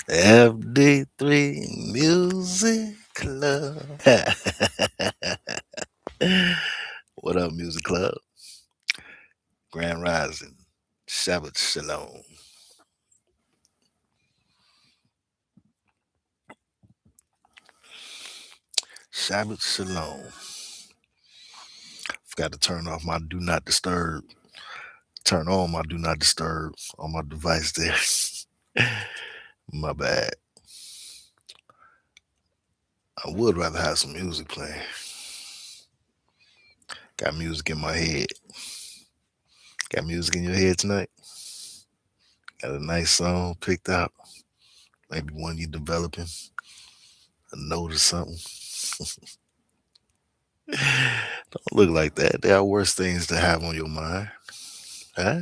FD3 Music Club. What up, Music Club? Grand Rising. Shabbat Shalom. Shabbat Shalom. Forgot to turn off my do not disturb. Turn on my do not disturb on my device there. My bad. I would rather have some music playing. Got music in my head. Got music in your head tonight? Got a nice song picked out. Maybe one you developing. A note or something. Don't look like that. There are worse things to have on your mind. Huh?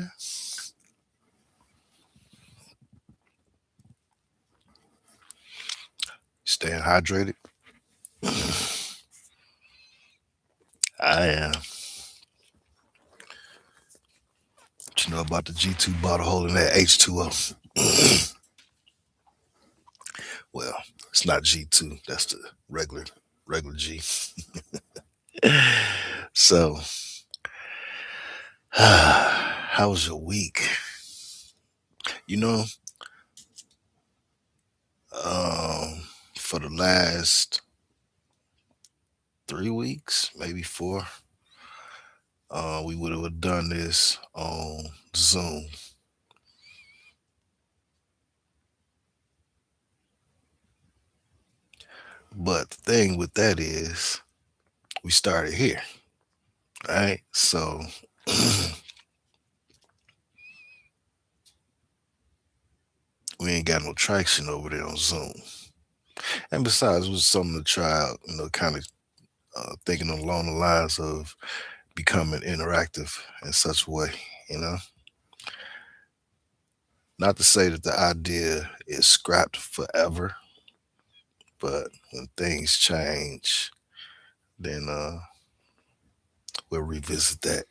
Staying hydrated? I am. What you know about the G2 bottle holding that H2O? Well, it's not G2. That's the regular G. So, how was your week? You know, um, for the last 3 weeks, maybe four, we would have done this on Zoom. But the thing with that is, we started here, right? So we ain't got no traction over there on Zoom. And besides, it was something to try out, kind of thinking along the lines of becoming interactive in such a way, you know. Not to say that the idea is scrapped forever, but when things change, then we'll revisit that.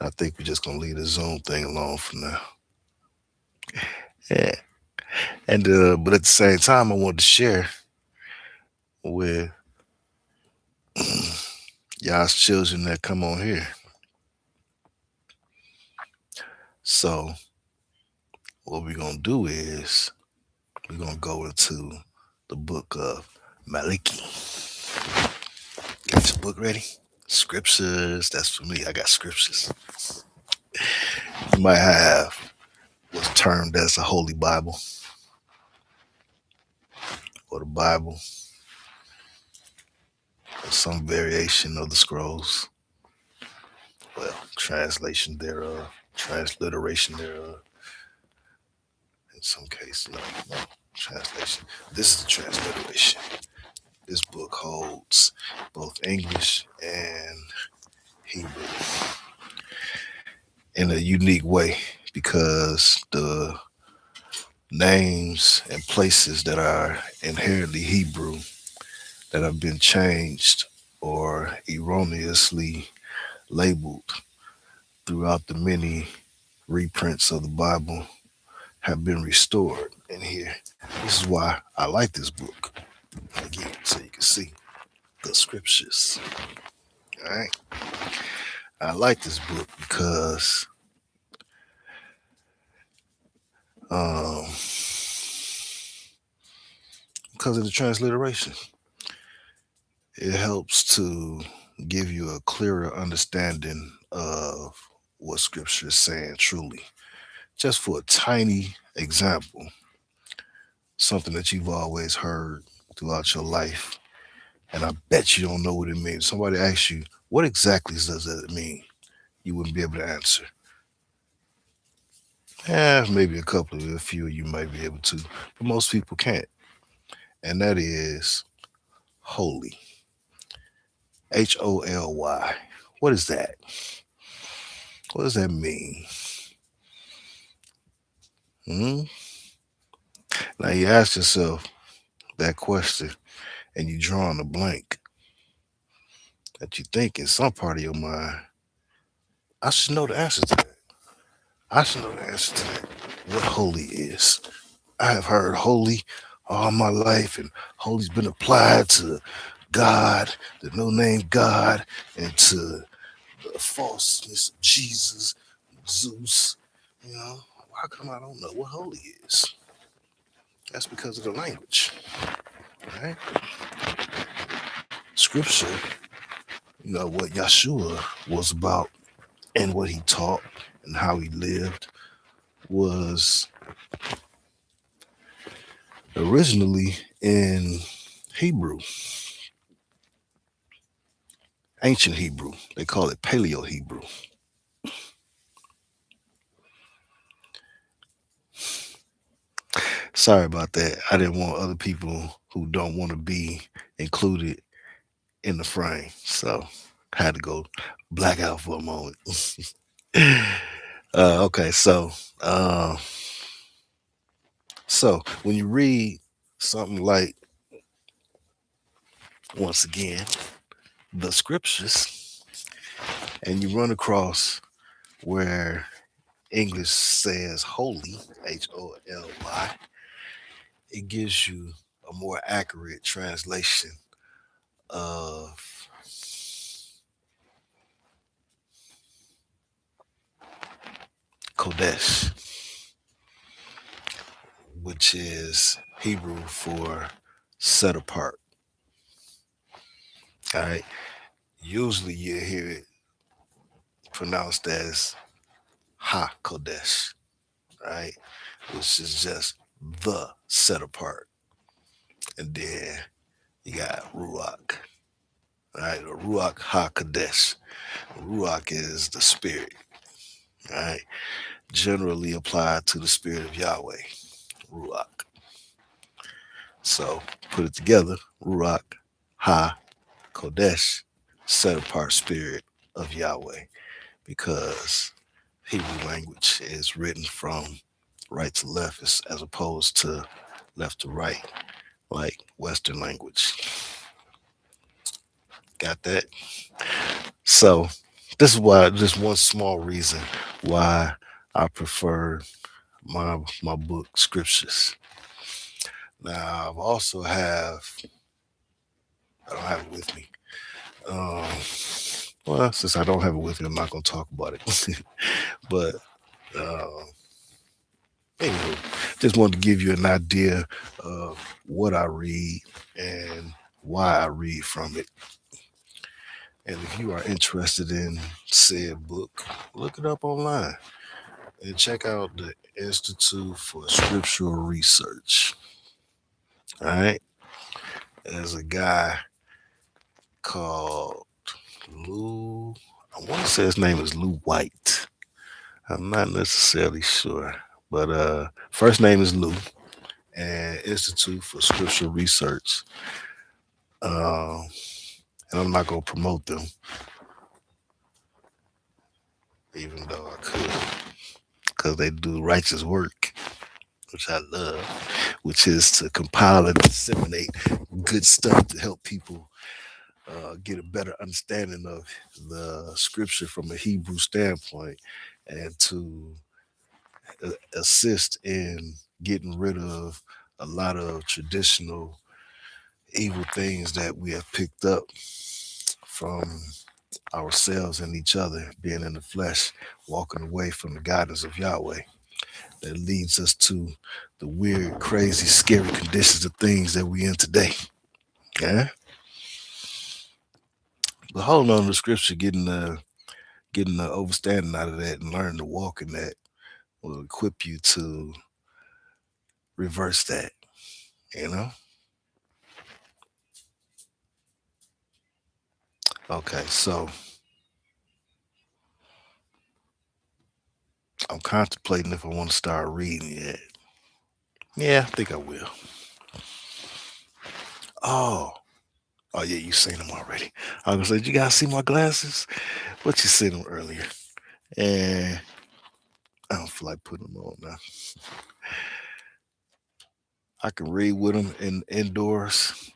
I think we're just gonna leave the Zoom thing alone for now. Yeah. And but at the same time, I wanted to share with y'all's children that come on here. So what we're gonna do is we're gonna go into the book of Maliki. Got your book ready? Scriptures. That's for me. I got scriptures. You might have what's termed as the Holy Bible or the Bible or some variation of the scrolls. Well, translation thereof, transliteration thereof. In some cases, no translation. This is the transliteration. This book holds both English and Hebrew in a unique way because the names and places that are inherently Hebrew that have been changed or erroneously labeled throughout the many reprints of the Bible have been restored in here. This is why I like this book. Again, so you can see the scriptures. All right. I like this book um, because of the transliteration. It helps to give you a clearer understanding of what scripture is saying truly. Just for a tiny example, something that you've always heard throughout your life, and I bet you don't know what it means. Somebody asks you, what exactly does that mean? You wouldn't be able to answer. Maybe a few of you might be able to, but most people can't. And that is holy. Holy. What is that? What does that mean? Hmm? Now you ask yourself that question and you draw on a blank that you think in some part of your mind, I should know the answer to that. I should know the answer to that. What holy is. I have heard holy all my life, and holy's been applied to God, the no name God, and to the falseness of Jesus, Zeus. You know, how come I don't know what holy is? That's because of the language, right? Scripture, what Yeshua was about and what he taught and how he lived was originally in Hebrew, ancient Hebrew. They call it Paleo Hebrew. Sorry about that. I didn't want other people who don't want to be included in the frame. So had to go black out for a moment. Okay, uh, so when you read something like, once again, the scriptures, and you run across where English says holy, Holy, it gives you a more accurate translation of Kodesh, which is Hebrew for set apart. All right. Usually you hear it pronounced as Ha Kodesh, right? Which is just the set apart. And then you got Ruach, right? Or Ruach Ha Kodesh. Ruach is the spirit, right? Generally applied to the spirit of Yahweh, Ruach. So put it together, Ruach Ha Kodesh, set apart spirit of Yahweh, because Hebrew language is written from right to left as opposed to left to right, like Western language. Got that? So this is why, just one small reason why I prefer my book scriptures. Now I've also have I don't have it with me. Um, well, since I don't have it with me, I'm not gonna talk about it. But uh, anyway, just wanted to give you an idea of what I read and why I read from it. And if you are interested in said book, look it up online and check out the Institute for Scriptural Research. All right. There's a guy called Lou. I want to say his name is Lou White. I'm not necessarily sure, but first name is Lou, and Institute for Scriptural Research. Um, and I'm not gonna promote them, even though I could, because they do righteous work, which I love, which is to compile and disseminate good stuff to help people get a better understanding of the scripture from a Hebrew standpoint, and to assist in getting rid of a lot of traditional evil things that we have picked up from ourselves and each other, being in the flesh, walking away from the guidance of Yahweh, that leads us to the weird, crazy, scary conditions of things that we in today. Yeah. But holding on to the scripture, getting the overstanding out of that and learning to walk in that will equip you to reverse that, you know? Okay, so I'm contemplating if I want to start reading it. Yeah, I think I will. Oh, oh yeah, you seen them already. I was gonna say, you guys see my glasses? But you seen them earlier. And I don't feel like putting them on now. I can read with them indoors,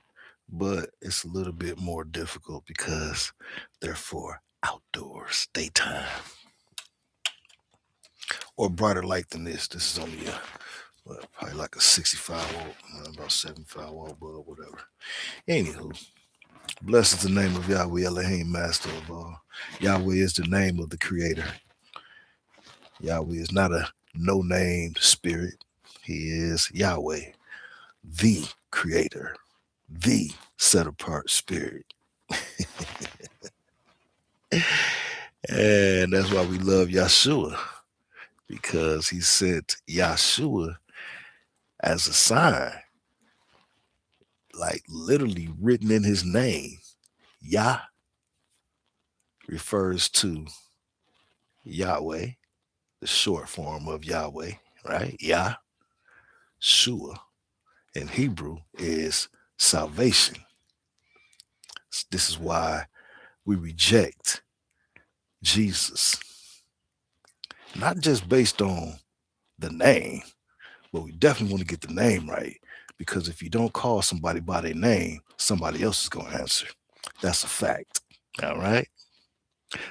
but it's a little bit more difficult because they're for outdoors, daytime, or brighter light than this. This is only a Well, probably like a 65 volt, about 75 volt bulb, whatever. Anywho, blessed is the name of Yahweh Elohim, master of all. Yahweh is the name of the creator. Yahweh is not a no named spirit. He is Yahweh, the creator, the set apart spirit. And that's why we love Yahshua, because he sent Yahshua as a sign, like literally written in his name. Yah refers to Yahweh, the short form of Yahweh, right? Yah, Shua in Hebrew is salvation. This is why we reject Jesus, not just based on the name, but we definitely want to get the name right. Because if you don't call somebody by their name, somebody else is going to answer. That's a fact. All right.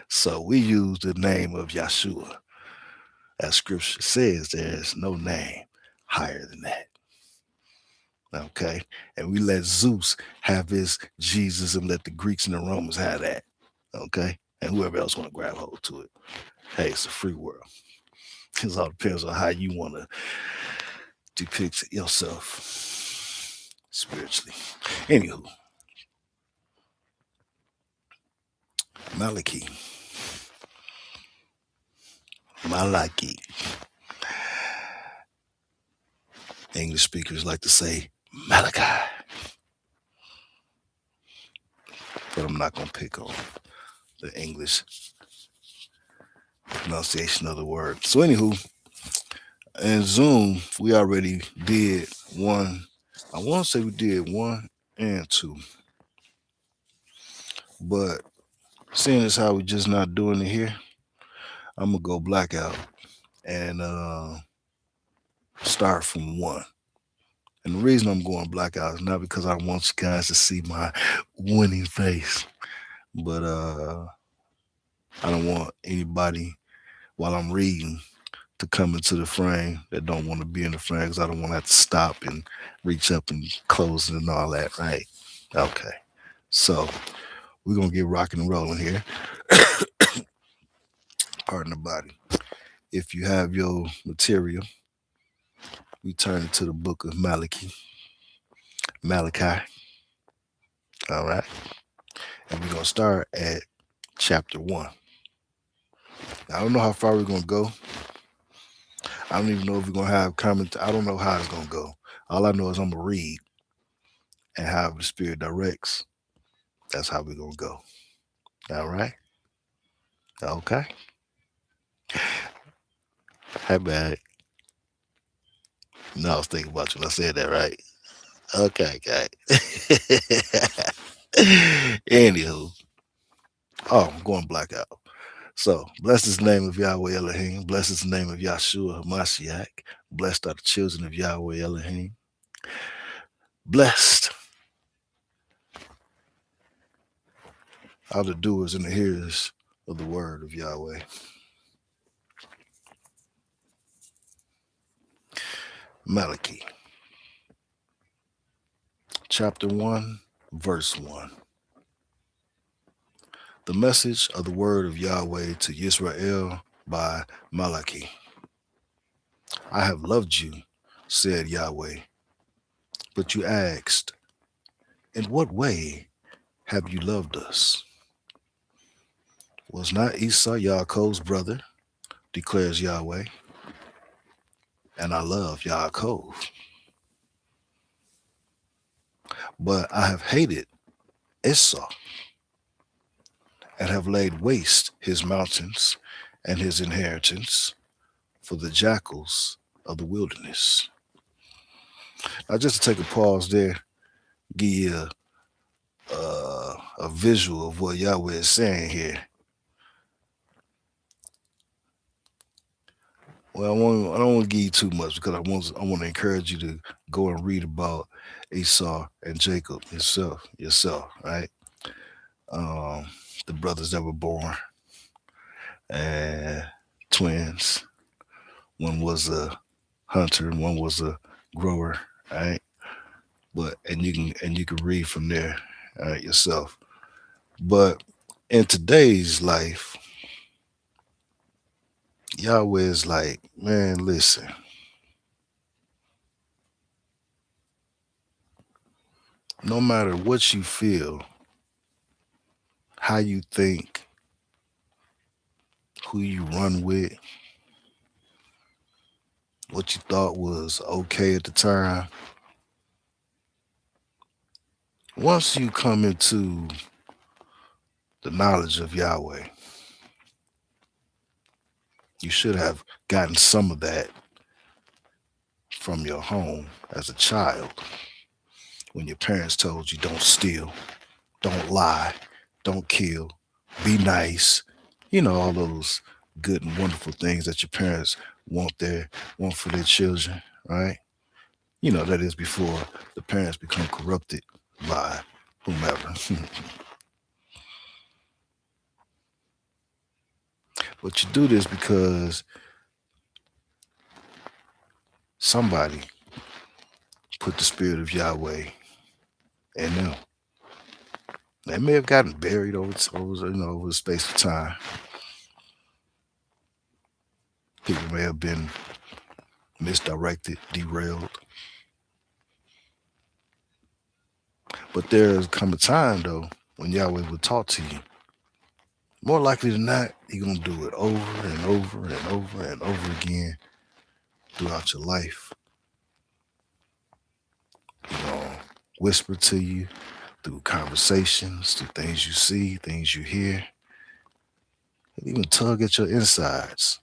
So we use the name of Yahshua. As scripture says, there's no name higher than that. Okay. And we let Zeus have his Jesus and let the Greeks and the Romans have that. Okay. And whoever else want to grab hold to it. Hey, it's a free world. It all depends on how you want to depict yourself spiritually. Anywho, Maliki. Malaki. English speakers like to say Malachi, but I'm not going to pick on the English pronunciation of the word. So, anywho, in Zoom, we already did one. I want to say we did one and two, but seeing as how we just not doing it here, I'm gonna go blackout and start from one. And the reason I'm going blackout is not because I want you guys to see my winning face, but I don't want anybody while I'm reading to come into the frame that don't want to be in the frame, because I don't want to have to stop and reach up and close it and all that, right? Okay. So we're gonna get rocking and rolling here. Pardon the body. If you have your material, we turn it to the book of Malachi. All right. And we're gonna start at chapter 1. I don't know how far we're gonna go. I don't even know if we're gonna have comment. I don't know how it's gonna go. All I know is I'm gonna read, and how the spirit directs. That's how we're gonna go. All right. Okay. Hey man. No, I was thinking about you when I said that, right? Okay, okay. Anywho, oh, I'm going blackout. So, blessed is the name of Yahweh Elohim. Blessed is the name of Yahshua Hamashiach. Blessed are the children of Yahweh Elohim. Blessed are the doers and the hearers of the word of Yahweh. Maliki, chapter 1, verse 1. The message of the word of Yahweh to Yisrael by Maliki. I have loved you, said Yahweh. But you asked, in what way have you loved us? Was not Esau Yaakov's brother, declares Yahweh, and I love Yaakov. But I have hated Esau and have laid waste his mountains and his inheritance for the jackals of the wilderness. Now, just to take a pause there, give you a visual of what Yahweh is saying here. Well, I don't want to give you too much, because I want to encourage you to go and read about Esau and Jacob yourself, right? Um, the brothers that were born, and twins. One was a hunter and one was a grower, right? But and you can read from there yourself. But in today's life, Yahweh is like, man, listen, no matter what you feel, how you think, who you run with, what you thought was okay at the time, once you come into the knowledge of Yahweh, you should have gotten some of that from your home as a child when your parents told you don't steal, don't lie, don't kill, be nice. All those good and wonderful things that your parents want their want for their children, right? That is before the parents become corrupted by whomever. But you do this because somebody put the spirit of Yahweh in them. They may have gotten buried over the space of time. People may have been misdirected, derailed. But there's come a time though when Yahweh will talk to you. More likely than not, He gonna do it over and over and over and over again throughout your life. He gonna whisper to you through conversations, through things you see, things you hear. He'll even tug at your insides,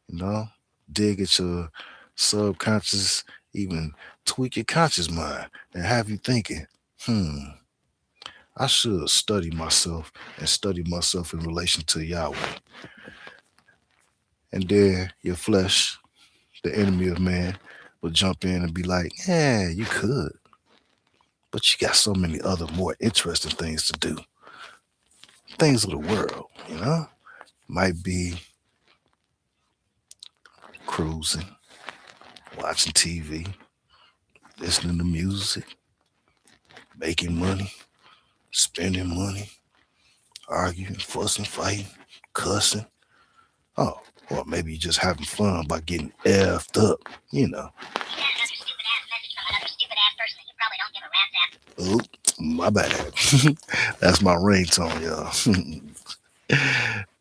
you know, dig at your subconscious, even tweak your conscious mind and have you thinking, hmm, I should study myself and study myself in relation to Yahweh. And then your flesh, the enemy of man, will jump in and be like, yeah, you could, but you got so many other more interesting things to do. Things of the world. Might be cruising, watching TV, listening to music, making money, spending money, arguing, fussing, fighting, cussing. Oh, or maybe you're just having fun by getting effed up, you know. Oh, my bad. That's my ringtone, y'all.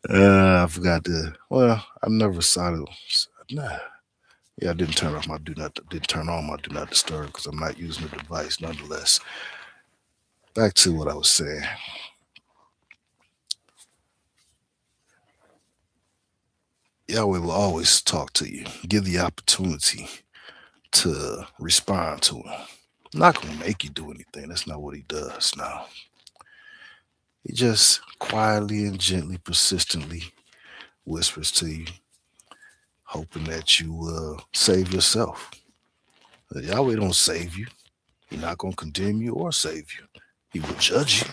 I forgot to. Well, I never saw it. Nah. Yeah, I didn't turn off my do not didn't turn on my do not disturb because I'm not using the device. Nonetheless, back to what I was saying. Yahweh will always talk to you. Give the opportunity to respond to him. Not gonna make you do anything. That's not what he does. No, he just quietly and gently, persistently whispers to you, hoping that you will save yourself. Yahweh don't save you. He's not gonna condemn you or save you. He will judge you.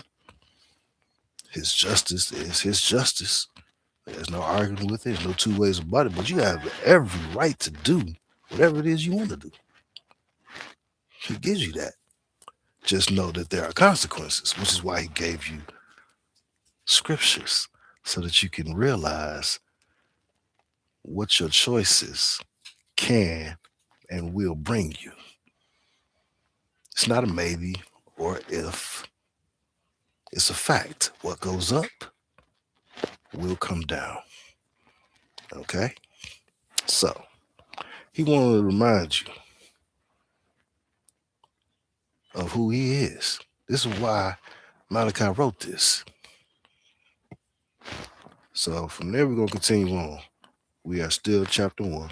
His justice is his justice. There's no arguing with it. There's no two ways about it. But you have every right to do whatever it is you want to do. He gives you that. Just know that there are consequences, which is why he gave you scriptures so that you can realize what your choices can and will bring you. It's not a maybe or if, it's a fact. What goes up will come down. Okay? So, he wanted to remind you of who he is. This is why Maliki wrote this. So, from there, we're going to continue on. We are still chapter 1.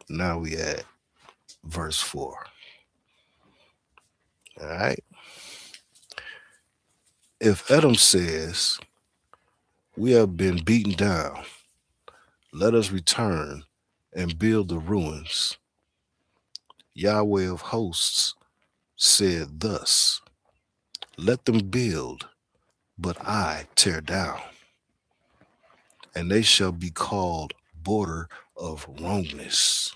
Now we at verse 4. All right. If Edom says, we have been beaten down, let us return and build the ruins. Yahweh of hosts said thus, let them build, but I tear down, and they shall be called border of wrongness.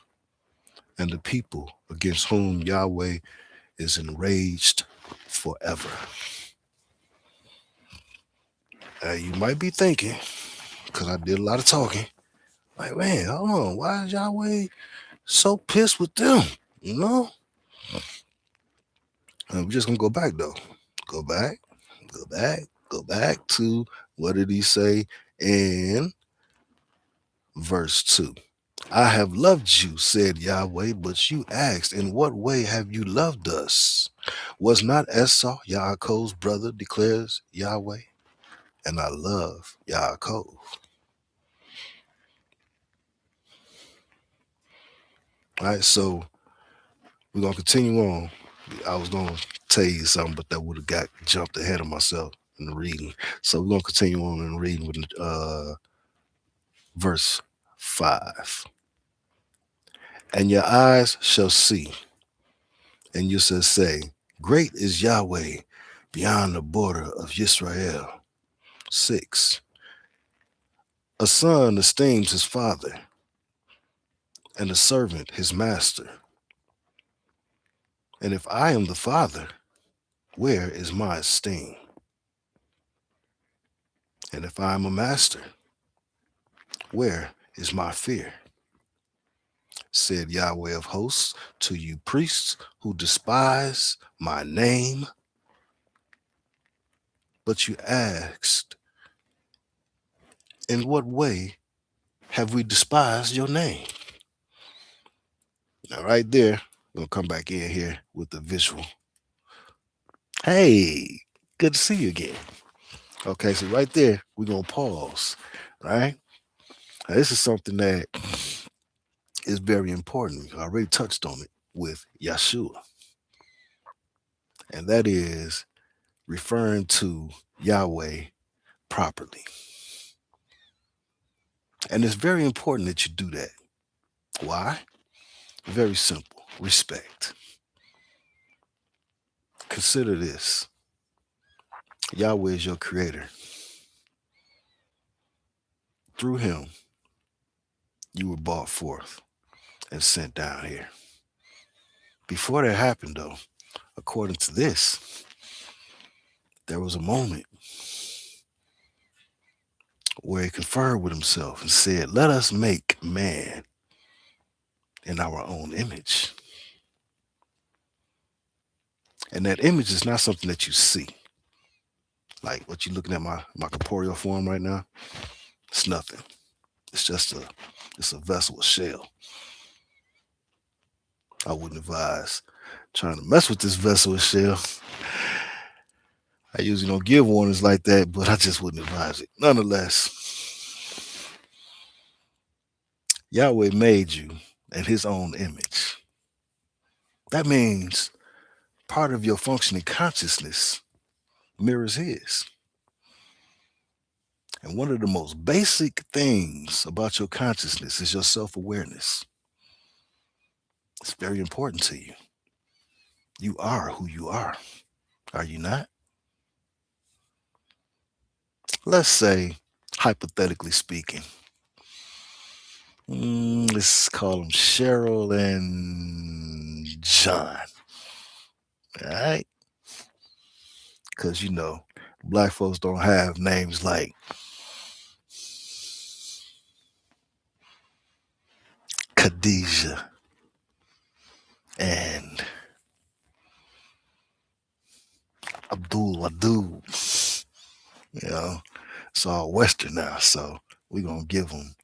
and the people against whom Yahweh is enraged forever. You might be thinking, because I did a lot of talking, like, man, hold on, why is Yahweh so pissed with them? You know? We're just gonna go back though. Go back, go back, go back to what did he say in verse 2? I have loved you, said Yahweh, but you asked, in what way have you loved us? Was not Esau Yaakov's brother, declares Yahweh? And I love Yaakov. All right, so we're gonna continue on. I was gonna tell you something, but that would have got jumped ahead of myself in the reading. So we're gonna continue on in reading with verse 5. And your eyes shall see, and you shall say, great is Yahweh beyond the border of Israel. 6. A son esteems his father, and a servant his master. And if I am the father, where is my esteem? And if I am a master, where is my fear? Said Yahweh of hosts to you priests who despise my name. But you asked, in what way have we despised your name? Now, right there, we're going to come back in here with the visual. Hey, good to see you again. Okay, so right there, we're going to pause, right? Now, this is something that is very important. I already touched on it with Yeshua, and that is referring to Yahweh properly. And it's very important that you do that. Why? Very simple. Respect. Consider this. Yahweh is your creator. Through him, you were brought forth and sent down here. Before that happened, though, according to this, there was a moment where he conferred with himself and said, let us make man in our own image. And that image is not something that you see. Like what you're looking at my corporeal form right now, it's nothing. It's just it's a vessel, a shell. I wouldn't advise trying to mess with this vessel, a shell. I usually don't give warnings like that, but I just wouldn't advise it. Nonetheless, Yahweh made you in his own image. That means part of your functioning consciousness mirrors his. And one of the most basic things about your consciousness is your self-awareness. It's very important to you. You are who you are you not? Let's say, hypothetically speaking, let's call them Cheryl and John. All right? Because, black folks don't have names like Khadijah and Abdul. It's all Western now. So we're going to give them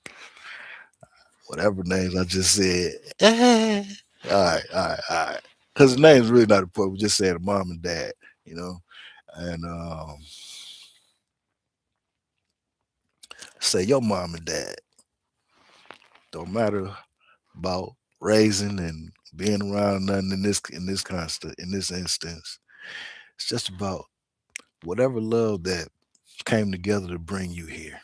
whatever names I just said. All right. Because the name's really not important. We just said mom and dad, and say your mom and dad. Don't matter about raising and being around nothing in this instance. It's just about whatever love that came together to bring you here.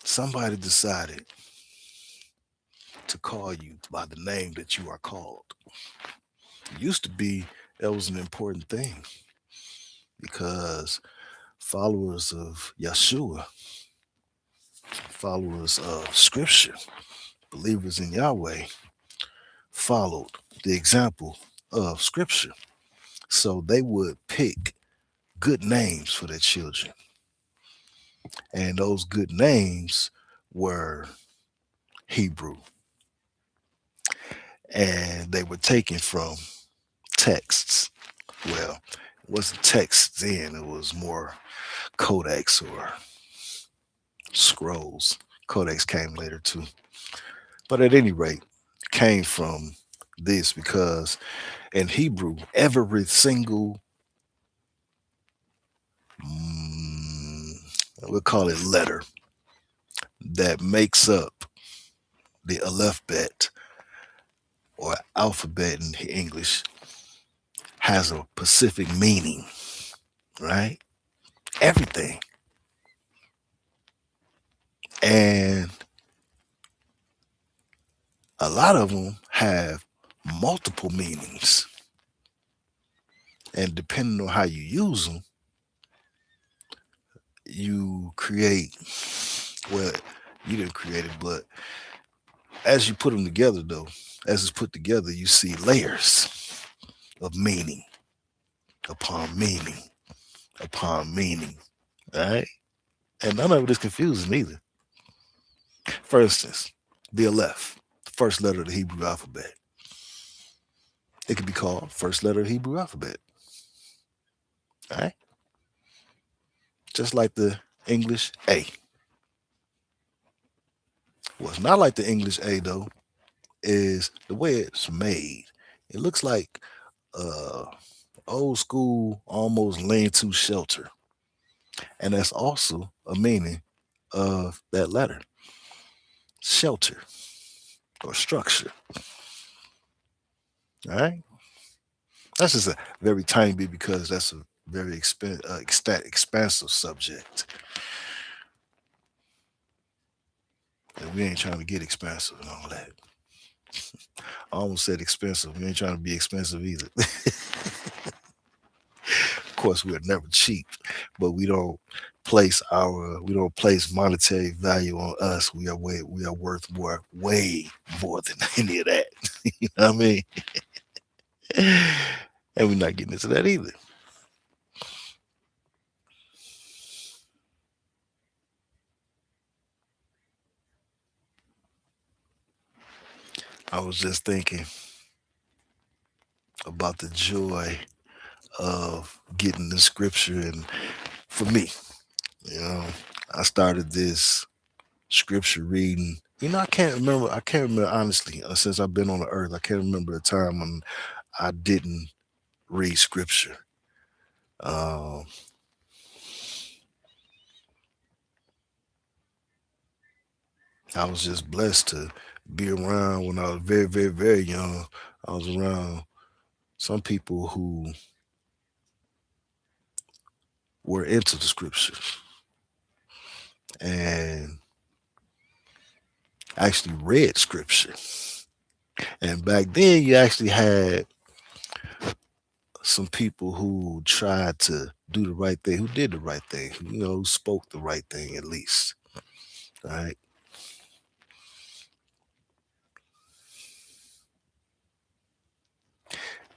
Somebody decided to call you by the name that you are called. It used to be that was an important thing because followers of Yeshua, followers of Scripture, believers in Yahweh followed the example of Scripture. So they would pick good names for their children. And those good names were Hebrew. And they were taken from texts. Well, it wasn't texts then, it was more codex or scrolls. Codex came later too. But at any rate, it came from this because in Hebrew, every single, mm, we'll call it letter that makes up the alphabet or alphabet in English has a specific meaning, right? Everything. And a lot of them have multiple meanings. And depending on how you use them, you create, well, you didn't create it, but as you put them together, though, as it's put together, you see layers of meaning upon meaning upon meaning, right? And none of it is confusing either. For instance, the Aleph, the first letter of the Hebrew alphabet. It could be called first letter of the Hebrew alphabet, right? Just like the English A. What's not like the English A though is the way it's made. It looks like uh old school, almost lean-to shelter, and that's also a meaning of that letter, shelter or structure. All right, that's just a very tiny bit because that's a very expansive subject, and we ain't trying to get expansive and all that. I almost said expensive. We ain't trying to be expensive either. Of course, we're never cheap, but we don't place monetary value on us. We are worth way more than any of that. You know what I mean? And we're not getting into that either. I was just thinking about the joy of getting the scripture, and for me, you know, I started this scripture reading. You know, I can't remember. I can't remember honestly. Since I've been on the earth, I can't remember a time when I didn't read scripture. Um, I was just blessed to be around when I was very, very, very young. I was around some people who were into the scriptures and actually read scripture. And back then, you actually had some people who tried to do the right thing, who did the right thing, who spoke the right thing at least. Right.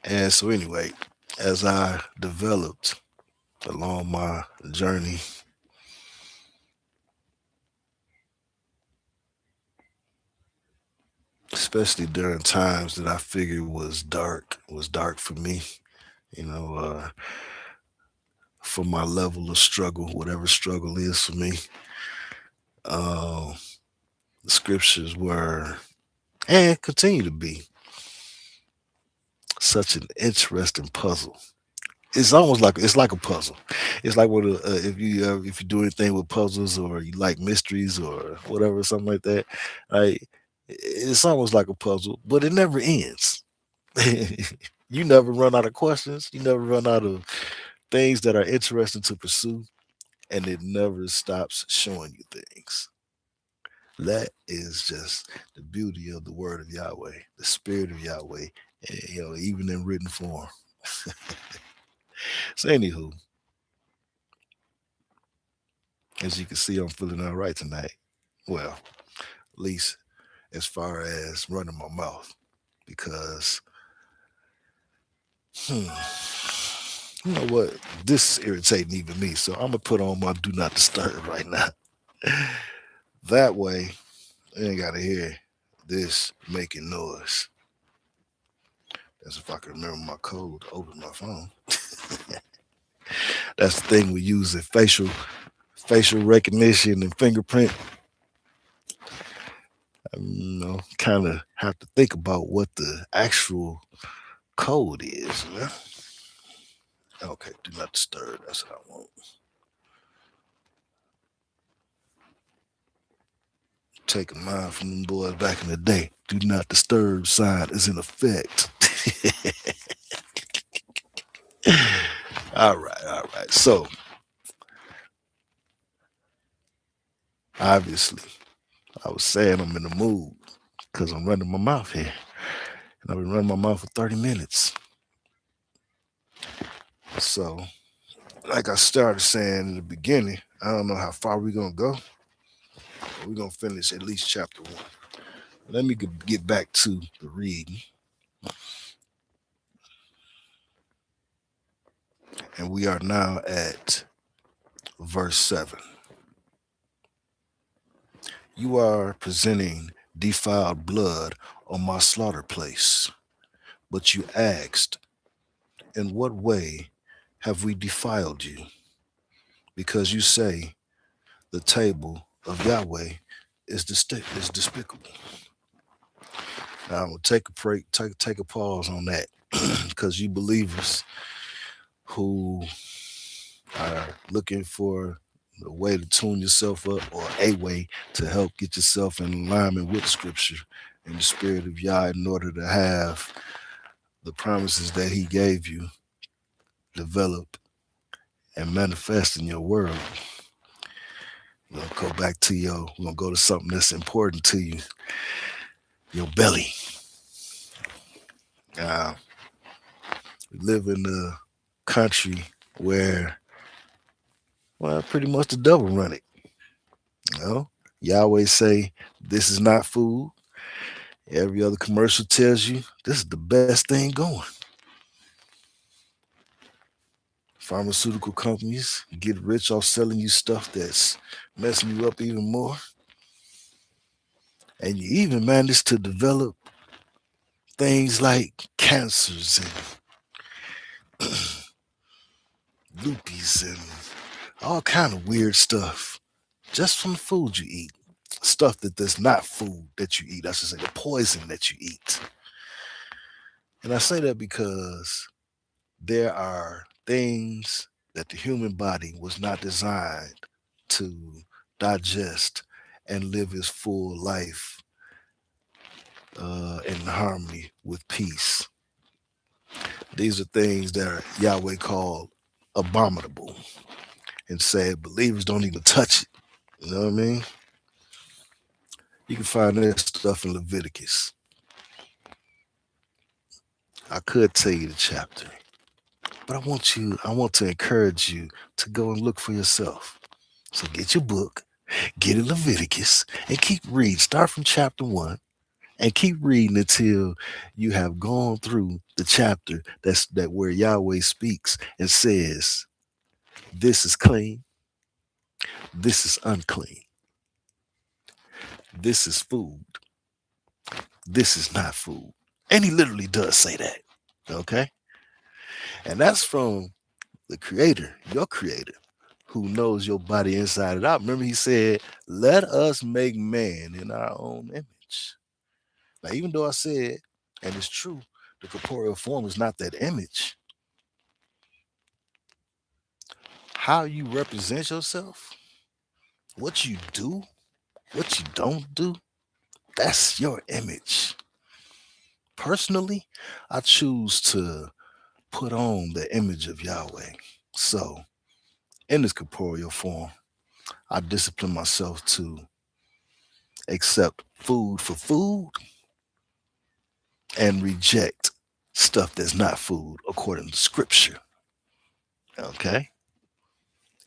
And so, anyway, as I developed along my journey, especially during times that I figured was dark for me, you know, for my level of struggle, whatever struggle is for me, uh, the scriptures were and continue to be such an interesting puzzle. It's almost like it's like a puzzle. It's like if you do anything with puzzles or you like mysteries or whatever, something like that. Like it's almost like a puzzle, but it never ends. You never run out of questions. You never run out of things that are interesting to pursue, and it never stops showing you things. That is just the beauty of the word of Yahweh, the spirit of Yahweh, even in written form. So, anywho, as you can see, I'm feeling all right tonight. Well, at least as far as running my mouth because, hmm, you know what? This is irritating even me. So I'm gonna put on my do not disturb right now. That way, I ain't gotta hear this making noise. That's if I can remember my code to open my phone. That's the thing we use in facial recognition and fingerprint. Kind of have to think about what the actual code is. Okay, do not disturb. That's what I want. Take a mind from them boys back in the day. Do not disturb sign is in effect. All right, all right. So obviously, I was saying I'm in the mood because I'm running my mouth here, and I've been running my mouth for 30 minutes. So, like I started saying in the beginning, I don't know how far we're gonna go, but we're gonna finish at least chapter one. Let me get back to the reading, and we are now at verse 7. You are presenting defiled blood on my slaughter place. But you asked, in what way have we defiled you? Because you say, the table of Yahweh is despicable. Now I'm gonna take a break, take a pause on that, because you believers who are looking for a way to tune yourself up or a way to help get yourself in alignment with scripture and the spirit of Yah in order to have the promises that he gave you develop and manifest in your world. We're gonna go back to we're gonna go to something that's important to you, your belly. Uh, we live in a country where, well, pretty much the devil run it. You know, Yahweh say this is not food. Every other commercial tells you this is the best thing going. Pharmaceutical companies get rich off selling you stuff that's messing you up even more. And you even manage to develop things like cancers and lupus and all kind of weird stuff just from the food you eat. Stuff that's not food that you eat. I should say the poison that you eat. And I say that because there are things that the human body was not designed to digest and live its full life in harmony with peace. These are things that are Yahweh called abominable and said believers don't even touch it. You know what I mean? You can find that stuff in Leviticus. I could tell you the chapter, but I want to encourage you to go and look for yourself. So get your book, get in Leviticus, and keep reading. Start from chapter 1 and keep reading until you have gone through the chapter that where Yahweh speaks and says, this is clean, this is unclean, this is food, this is not food. And he literally does say that. Okay? And that's from the creator, your creator, who knows your body inside and out. Remember, he said, let us make man in our own image. Now, even though I said, and it's true, the corporeal form is not that image, how you represent yourself, what you do, what you don't do, that's your image. Personally, I choose to put on the image of Yahweh. So, in this corporeal form, I discipline myself to accept food for food and reject stuff that's not food according to scripture. Okay?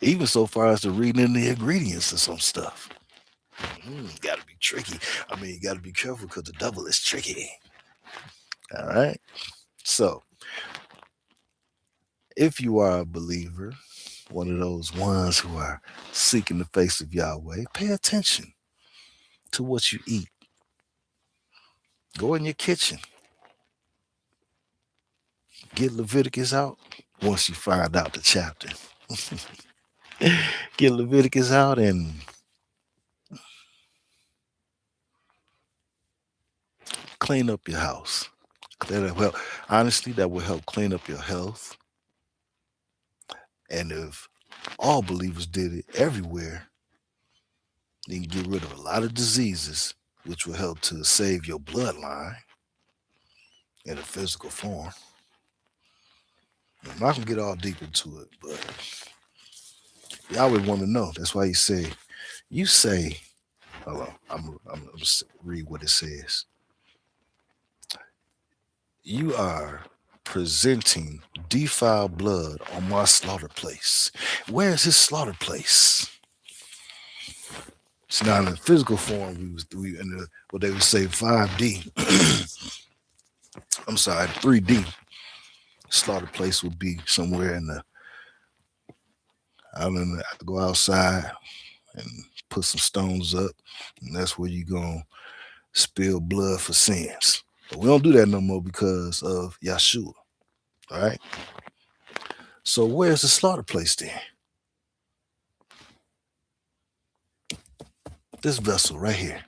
Even so far as to reading in the ingredients of some stuff. Got to be tricky. I mean, you got to be careful because the devil is tricky. All right. So, if you are a believer, one of those ones who are seeking the face of Yahweh, pay attention to what you eat. Go in your kitchen, get Leviticus out. Once you find out the chapter, get Leviticus out and clean up your house. Well, honestly, that will help clean up your health. And if all believers did it everywhere, then you get rid of a lot of diseases, which will help to save your bloodline in a physical form. I'm not gonna get all deep into it, but y'all would want to know. That's why you say, hold on, I'm gonna read what it says. You are presenting defiled blood on my slaughter place. Where is his slaughter place? It's not in physical form. We in the, what they would say 5D. I'm sorry, 3D. Slaughter place would be somewhere in the go outside and put some stones up, and that's where you gonna spill blood for sins. But we don't do that no more because of Yahshua. All right. So where's the slaughter place then? This vessel right here.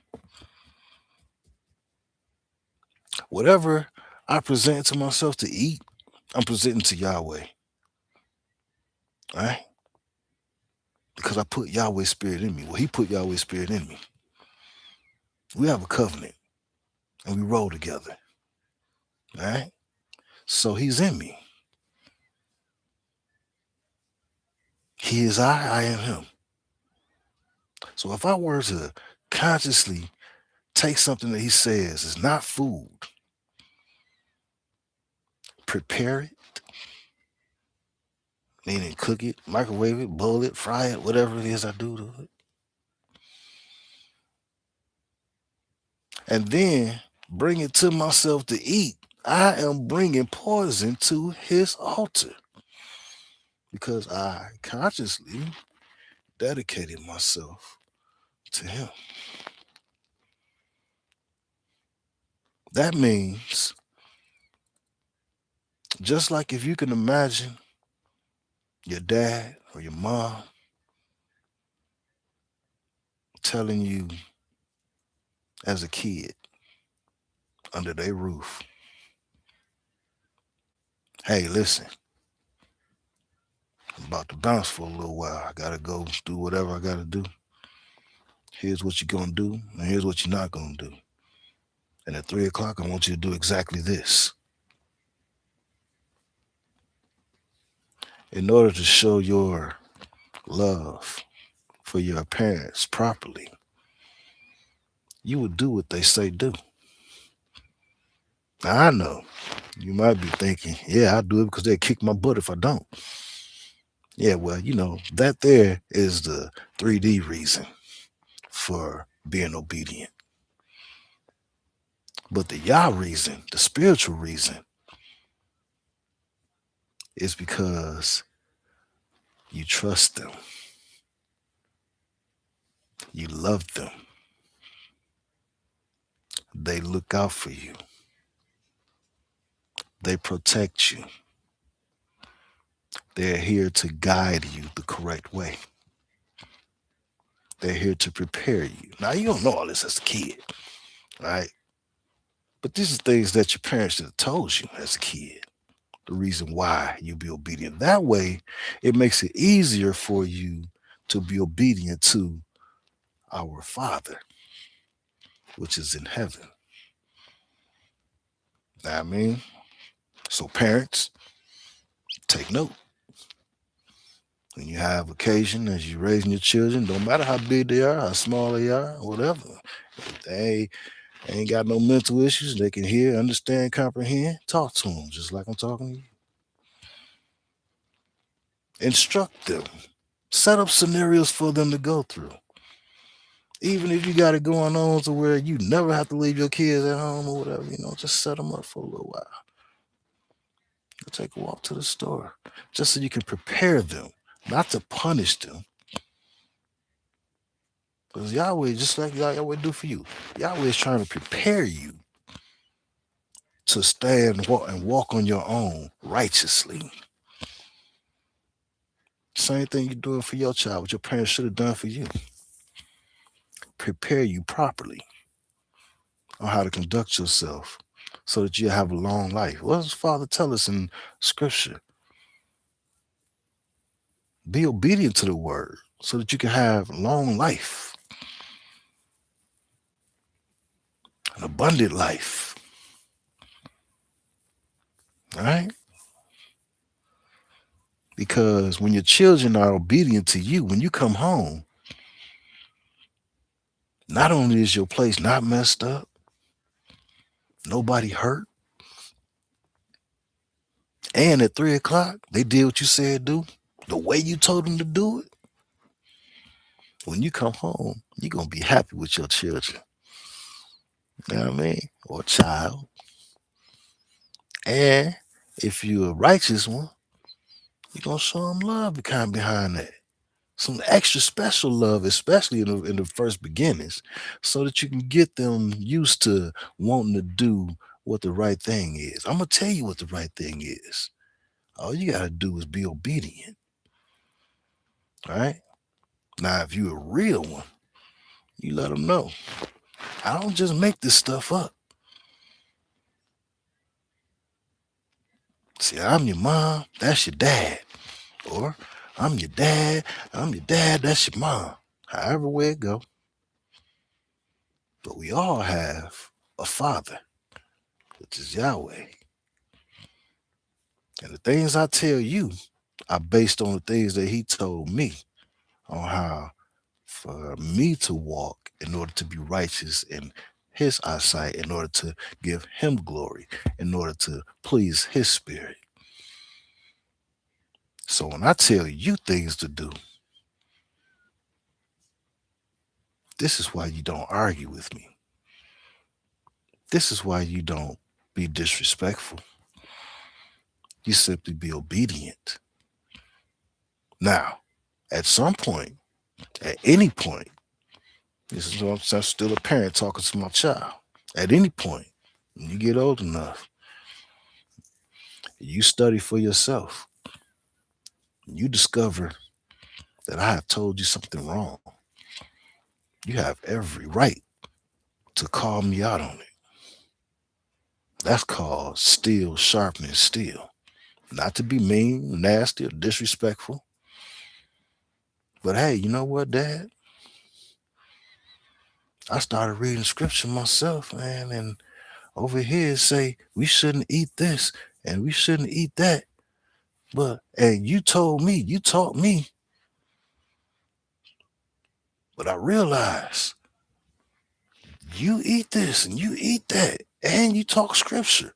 Whatever I present to myself to eat, I'm presenting to Yahweh. All right? Because I put Yahweh's spirit in me. Well, he put Yahweh's spirit in me. We have a covenant and we roll together. All right? So he's in me. He is I am him. So if I were to consciously take something that he says is not food, prepare it, meaning cook it, microwave it, boil it, fry it, whatever it is I do to it, and then bring it to myself to eat, I am bringing poison to his altar because I consciously dedicated myself to him. That means, just like if you can imagine your dad or your mom telling you as a kid under their roof, hey, listen, I'm about to bounce for a little while. I gotta go do whatever I gotta do. Here's what you're gonna do, and here's what you're not gonna do. And at 3 o'clock, I want you to do exactly this. In order to show your love for your parents properly, you would do what they say do. Now, I know you might be thinking, yeah, I'll do it because they kick my butt if I don't. Yeah, well, that there is the 3D reason for being obedient. But the Yah reason, the spiritual reason, is because you trust them, you love them, they look out for you, they protect you, they're here to guide you the correct way. They're here to prepare you. Now, you don't know all this as a kid, right? But these are things that your parents should have told you as a kid. The reason why you be obedient. That way, it makes it easier for you to be obedient to our Father, which is in heaven. Know what I mean? So parents, take note. When you have occasion as you're raising your children, don't matter how big they are, how small they are, whatever. If they ain't got no mental issues, they can hear, understand, comprehend, talk to them just like I'm talking to you. Instruct them. Set up scenarios for them to go through. Even if you got it going on to where you never have to leave your kids at home or whatever, just set them up for a little while. Take a walk to the store just so you can prepare them, not to punish them. Because Yahweh, just like Yahweh do for you, Yahweh is trying to prepare you to stand and walk on your own righteously. Same thing you're doing for your child, what your parents should have done for you. Prepare you properly on how to conduct yourself so that you have a long life. What does Father tell us in Scripture? Be obedient to the word so that you can have long life, an abundant life. All right? Because when your children are obedient to you, when you come home, not only is your place not messed up, nobody hurt, and at 3 o'clock, they did what you said do, the way you told them to do it. When you come home, you're going to be happy with your children. You know what I mean? Or child. And if you're a righteous one, you're going to show them love behind that. Some extra special love, especially in the first beginnings, so that you can get them used to wanting to do what the right thing is. I'm going to tell you what the right thing is. All you got to do is be obedient. All right? Now, if you're a real one, you let them know. I don't just make this stuff up. See, I'm your mom, that's your dad. Or I'm your dad, that's your mom. However way it go. But we all have a father, which is Yahweh. And the things I tell you are based on the things that he told me on how for me to walk in order to be righteous in his eyesight, in order to give him glory, in order to please his spirit. So when I tell you things to do, this is why you don't argue with me. This is why you don't be disrespectful. You simply be obedient. Now, at some point, at any point, this is what I'm still a parent talking to my child. At any point, when you get old enough, you study for yourself. You discover that I have told you something wrong. You have every right to call me out on it. That's called steel sharpening steel. Not to be mean, nasty, or disrespectful. But hey, you know what, Dad? I started reading scripture myself, man, and over here say we shouldn't eat this and we shouldn't eat that. And you told me, you taught me. But I realized you eat this and you eat that and you talk scripture.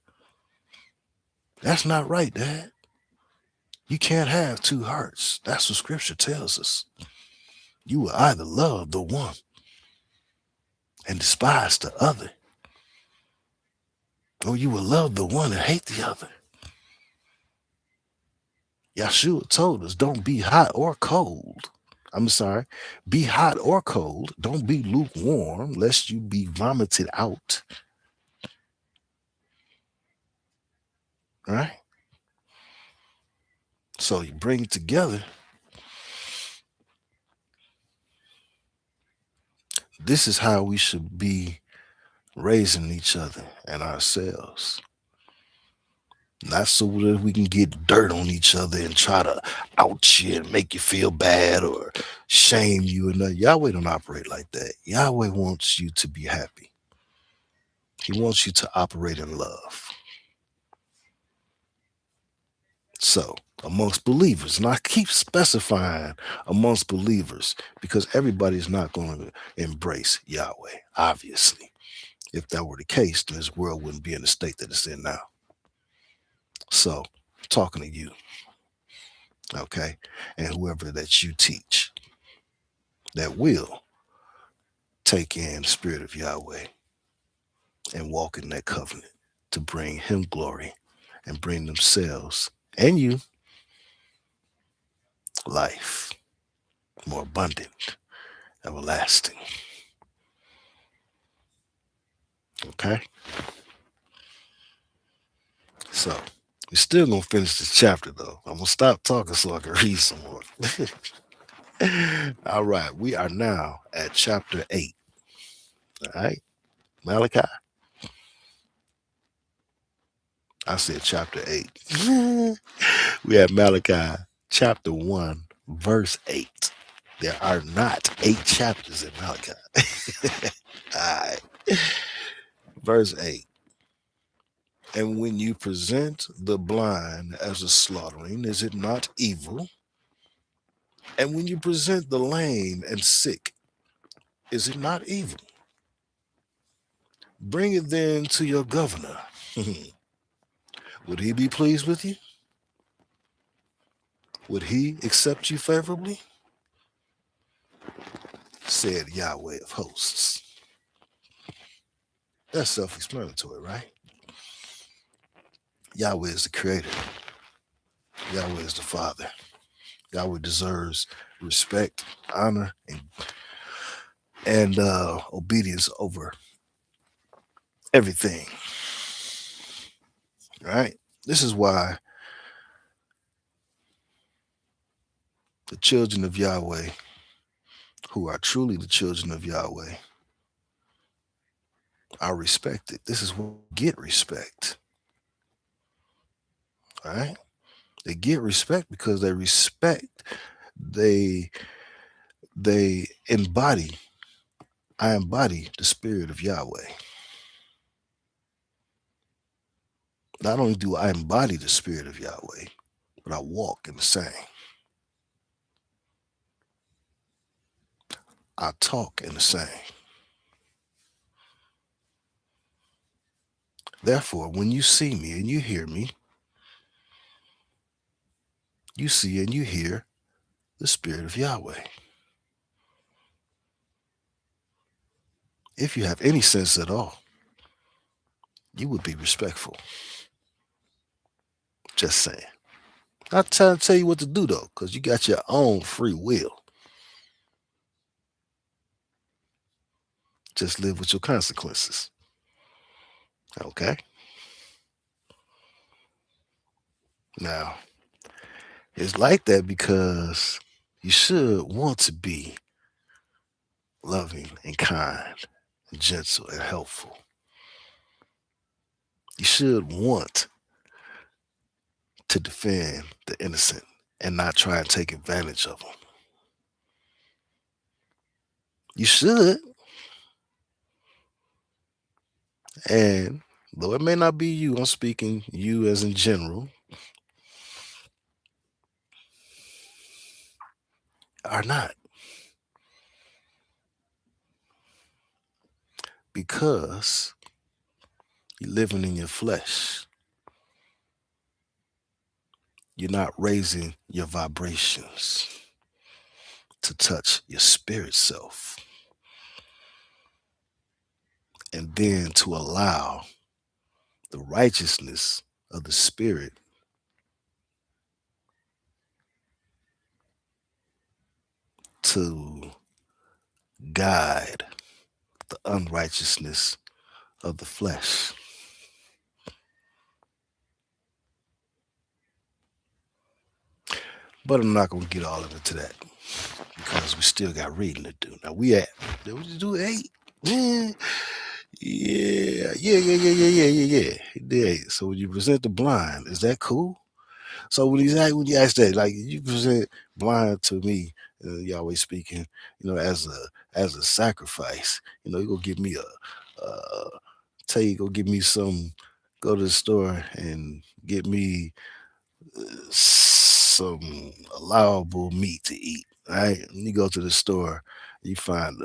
That's not right, Dad. You can't have two hearts. That's what scripture tells us. You will either love the one and despise the other, or you will love the one and hate the other. Yeshua told us don't be hot or cold. I'm sorry, be hot or cold. Don't be lukewarm, lest you be vomited out. Right? So you bring it together. This is how we should be raising each other and ourselves. Not so that we can get dirt on each other and try to out you and make you feel bad or shame you. And Yahweh don't operate like that. Yahweh wants you to be happy. He wants you to operate in love. So, amongst believers, and I keep specifying amongst believers because everybody's not going to embrace Yahweh, obviously. If that were the case, then this world wouldn't be in the state that it's in now. So, talking to you, okay, and whoever that you teach that will take in the spirit of Yahweh and walk in that covenant to bring him glory and bring themselves and you life more abundant, everlasting. Okay? So we're still gonna finish this chapter though. I'm gonna stop talking so I can read some more. All right, we are now at chapter 8. All right, Malachi. I said chapter 8. We have Malachi chapter 1, verse 8. There are not 8 chapters in Malachi. All right, verse 8. And when you present the blind as a slaughtering, is it not evil? And when you present the lame and sick, is it not evil? Bring it then to your governor. Would he be pleased with you? Would he accept you favorably? Said Yahweh of hosts. That's self-explanatory, right? Yahweh is the creator. Yahweh is the father. Yahweh deserves respect, honor, and obedience over everything, right? This is why the children of Yahweh, who are truly the children of Yahweh, are respected. This is where we get respect, right? They get respect because they respect, they they embody, I embody the spirit of Yahweh. Not only do I embody the spirit of Yahweh, but I walk in the same. I talk in the same. Therefore, when you see me and you hear me, you see and you hear the spirit of Yahweh. If you have any sense at all, you would be respectful. Just saying. Not trying to tell you what to do though, because you got your own free will. Just live with your consequences. Okay? Now, it's like that because you should want to be loving and kind and gentle and helpful. You should want to defend the innocent and not try and take advantage of them. You should. And though it may not be you, I'm speaking you as in general, are not. Because you're living in your flesh. You're not raising your vibrations to touch your spirit self. And then to allow the righteousness of the spirit to guide the unrighteousness of the flesh. But I'm not going to get all into that because we still got reading to do. Now did we do 8? Yeah, yeah. He did. So when you present the blind, is that cool? So when you ask that, like you present blind to me, Yahweh speaking, as a sacrifice, you gonna give me tell you go give me some, go to the store and get me some allowable meat to eat. Right? And you go to the store, you find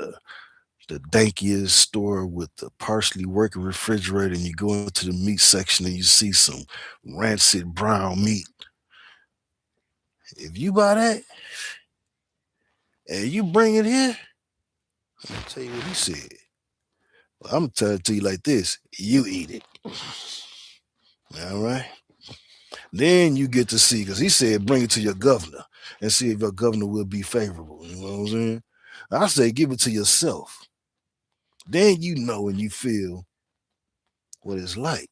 the dankiest store with the partially working refrigerator, and you go into the meat section and you see some rancid brown meat. If you buy that and you bring it here, I'm gonna tell you what he said. Well, I'm gonna tell it to you like this: you eat it. All right. Then you get to see, because he said, bring it to your governor and see if your governor will be favorable. You know what I'm saying? I say, give it to yourself. Then you know and you feel what it's like.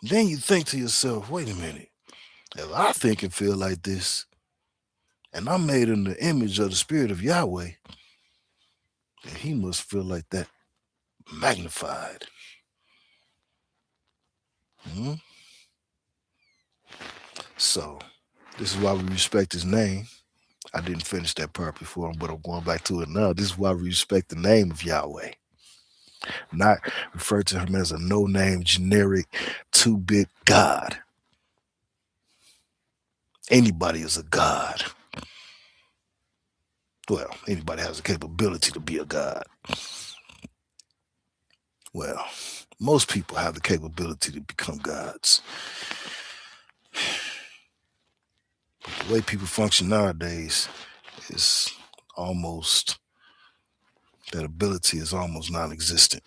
Then you think to yourself, wait a minute. If I think and feel like this, and I'm made in the image of the spirit of Yahweh, then he must feel like that magnified. Mhm. So this is why we respect his name. I didn't finish that part before, but I'm going back to it now. This is why we respect the name of Yahweh, not refer to him as a no-name, generic, two-bit God. Anybody is a God. Well, anybody has the capability to be a God. Well, most people have the capability to become gods. The way people function nowadays is almost, that ability is almost non-existent.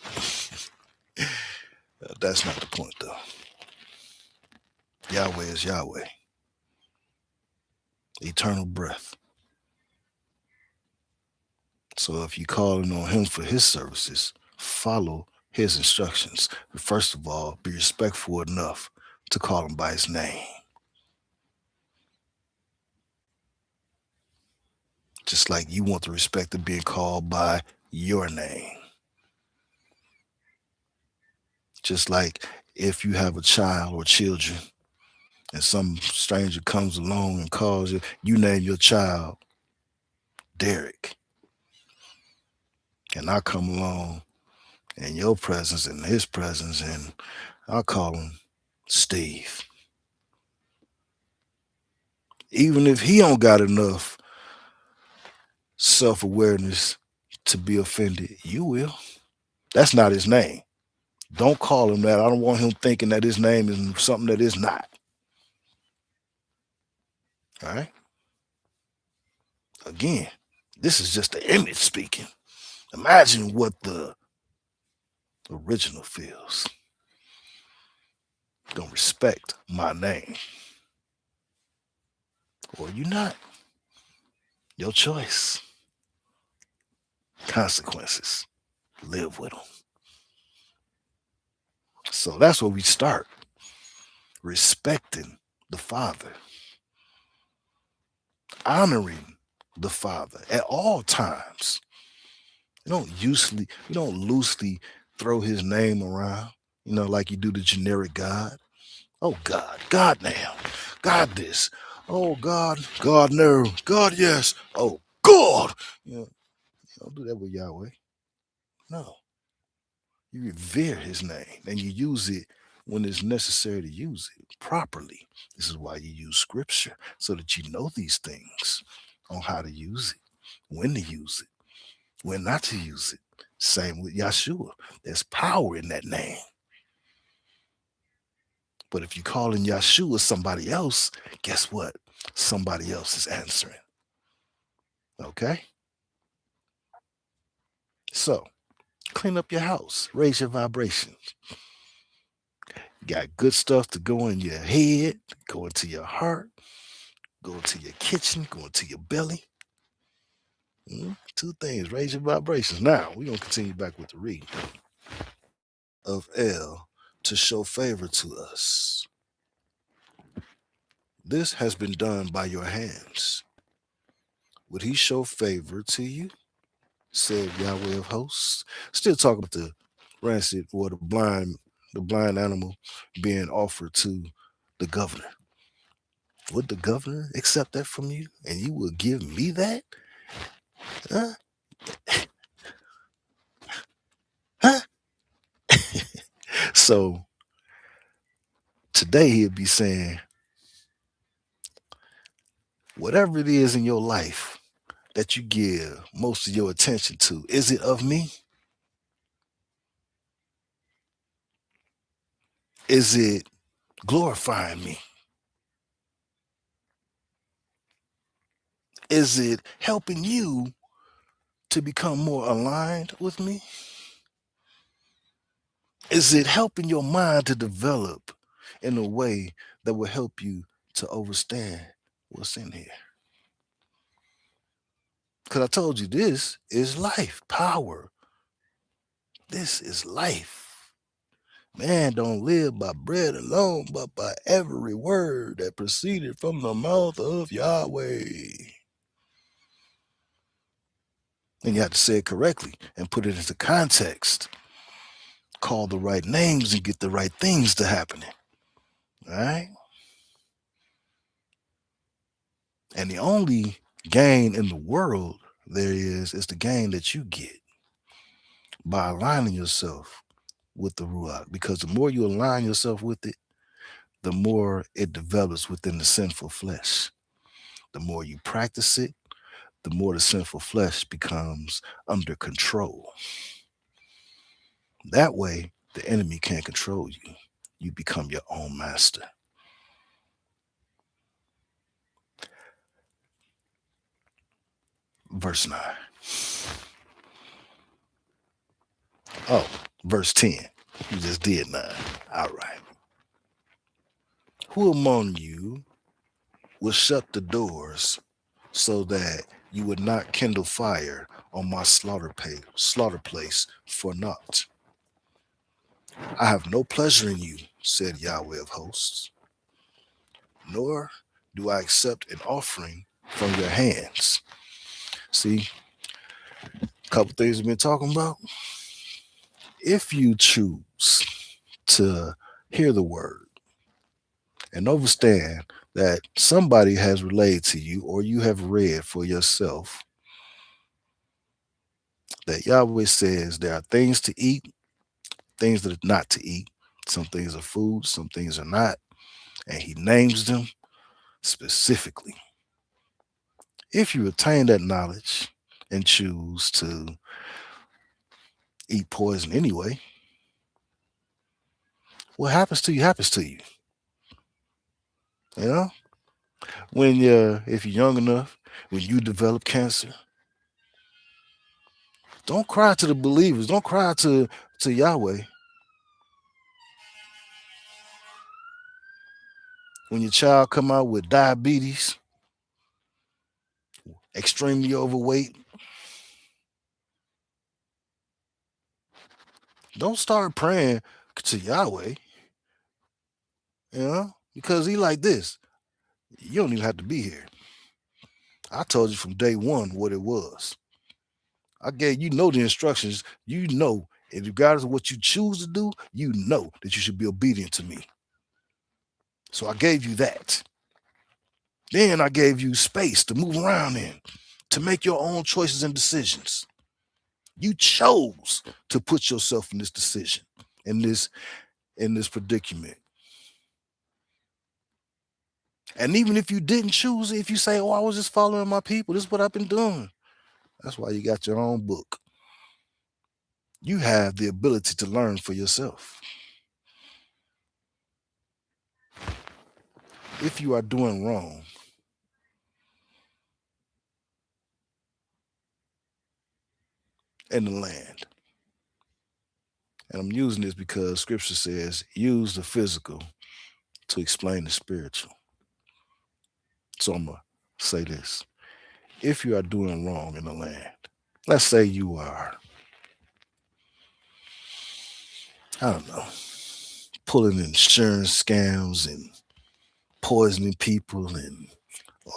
That's not the point, though. Yahweh is Yahweh, eternal breath. So if you're calling on him for his services, follow his instructions. First of all, be respectful enough to call him by his name. Just like you want the respect of being called by your name. Just like if you have a child or children and some stranger comes along and calls you, you name your child Derek. And I come along in your presence and his presence and I call him Steve. Even if he don't got enough self-awareness to be offended, you will. That's not his name. Don't call him that. I don't want him thinking that his name is something that is not. All right. Again, this is just the image speaking. Imagine what the original feels. Don't respect my name. Or you not. Your choice. Consequences. Live with them. So that's where we start. Respecting the Father. Honoring the Father at all times. You don't loosely throw his name around, like you do the generic God. Oh God, God now, God this. Oh God, God no, God yes. Oh God. You don't do that with Yahweh. No. You revere his name and you use it when it's necessary to use it properly. This is why you use scripture, so that you know these things on how to use it, when to use it, when not to use it. Same with Yahshua. There's power in that name. But if you call in Yahshua somebody else, guess what? Somebody else is answering. Okay? So clean up your house, raise your vibrations. You got good stuff to go in your head, go into your heart, go into your kitchen, go into your belly. Two things, raise your vibrations. Now, we're going to continue back with the reading of El to show favor to us. This has been done by your hands. Would he show favor to you? Said Yahweh of hosts. Still talking about the rancid or the blind animal being offered to the governor. Would the governor accept that from you? And you will give me that? Huh? Huh? So today he'll be saying, whatever it is in your life that you give most of your attention to, is it of me? Is it glorifying me? Is it helping you to become more aligned with me? Is it helping your mind to develop in a way that will help you to understand what's in here? Because I told you this is life, power. This is life. Man don't live by bread alone, but by every word that proceeded from the mouth of Yahweh. And you have to say it correctly and put it into context. Call the right names and get the right things to happening. All right? And the only gain in the world there is the gain that you get by aligning yourself with the Ruach. Because the more you align yourself with it, the more it develops within the sinful flesh. The more you practice it, the more the sinful flesh becomes under control. That way, the enemy can't control you. You become your own master. Verse 9. Oh, verse 10. You just did 9. All right. Who among you will shut the doors so that you would not kindle fire on my slaughter place for naught? I have no pleasure in you, said Yahweh of hosts, nor do I accept an offering from your hands. See, a couple things we've been talking about. If you choose to hear the word and understand that somebody has relayed to you or you have read for yourself that Yahweh says there are things to eat, things that are not to eat. Some things are food, some things are not. And he names them specifically. If you attain that knowledge and choose to eat poison anyway, what happens to you happens to you. You know, if you're young enough, when you develop cancer, don't cry to the believers. Don't cry to Yahweh. When your child come out with diabetes, extremely overweight, don't start praying to Yahweh, because he like this. You don't even have to be here. I told you from day one what it was. I gave the instructions. And regardless of what you choose to do, you know that you should be obedient to me. So I gave you that. Then I gave you space to move around in, to make your own choices and decisions. You chose to put yourself in this decision, in this predicament. And even if you didn't choose it, if you say, "Oh, I was just following my people, this is what I've been doing," that's why you got your own book. You have the ability to learn for yourself. If you are doing wrong in the land, and I'm using this because scripture says use the physical to explain the spiritual. So I'm going to say this. If you are doing wrong in the land, let's say you are, I don't know, pulling insurance scams and poisoning people and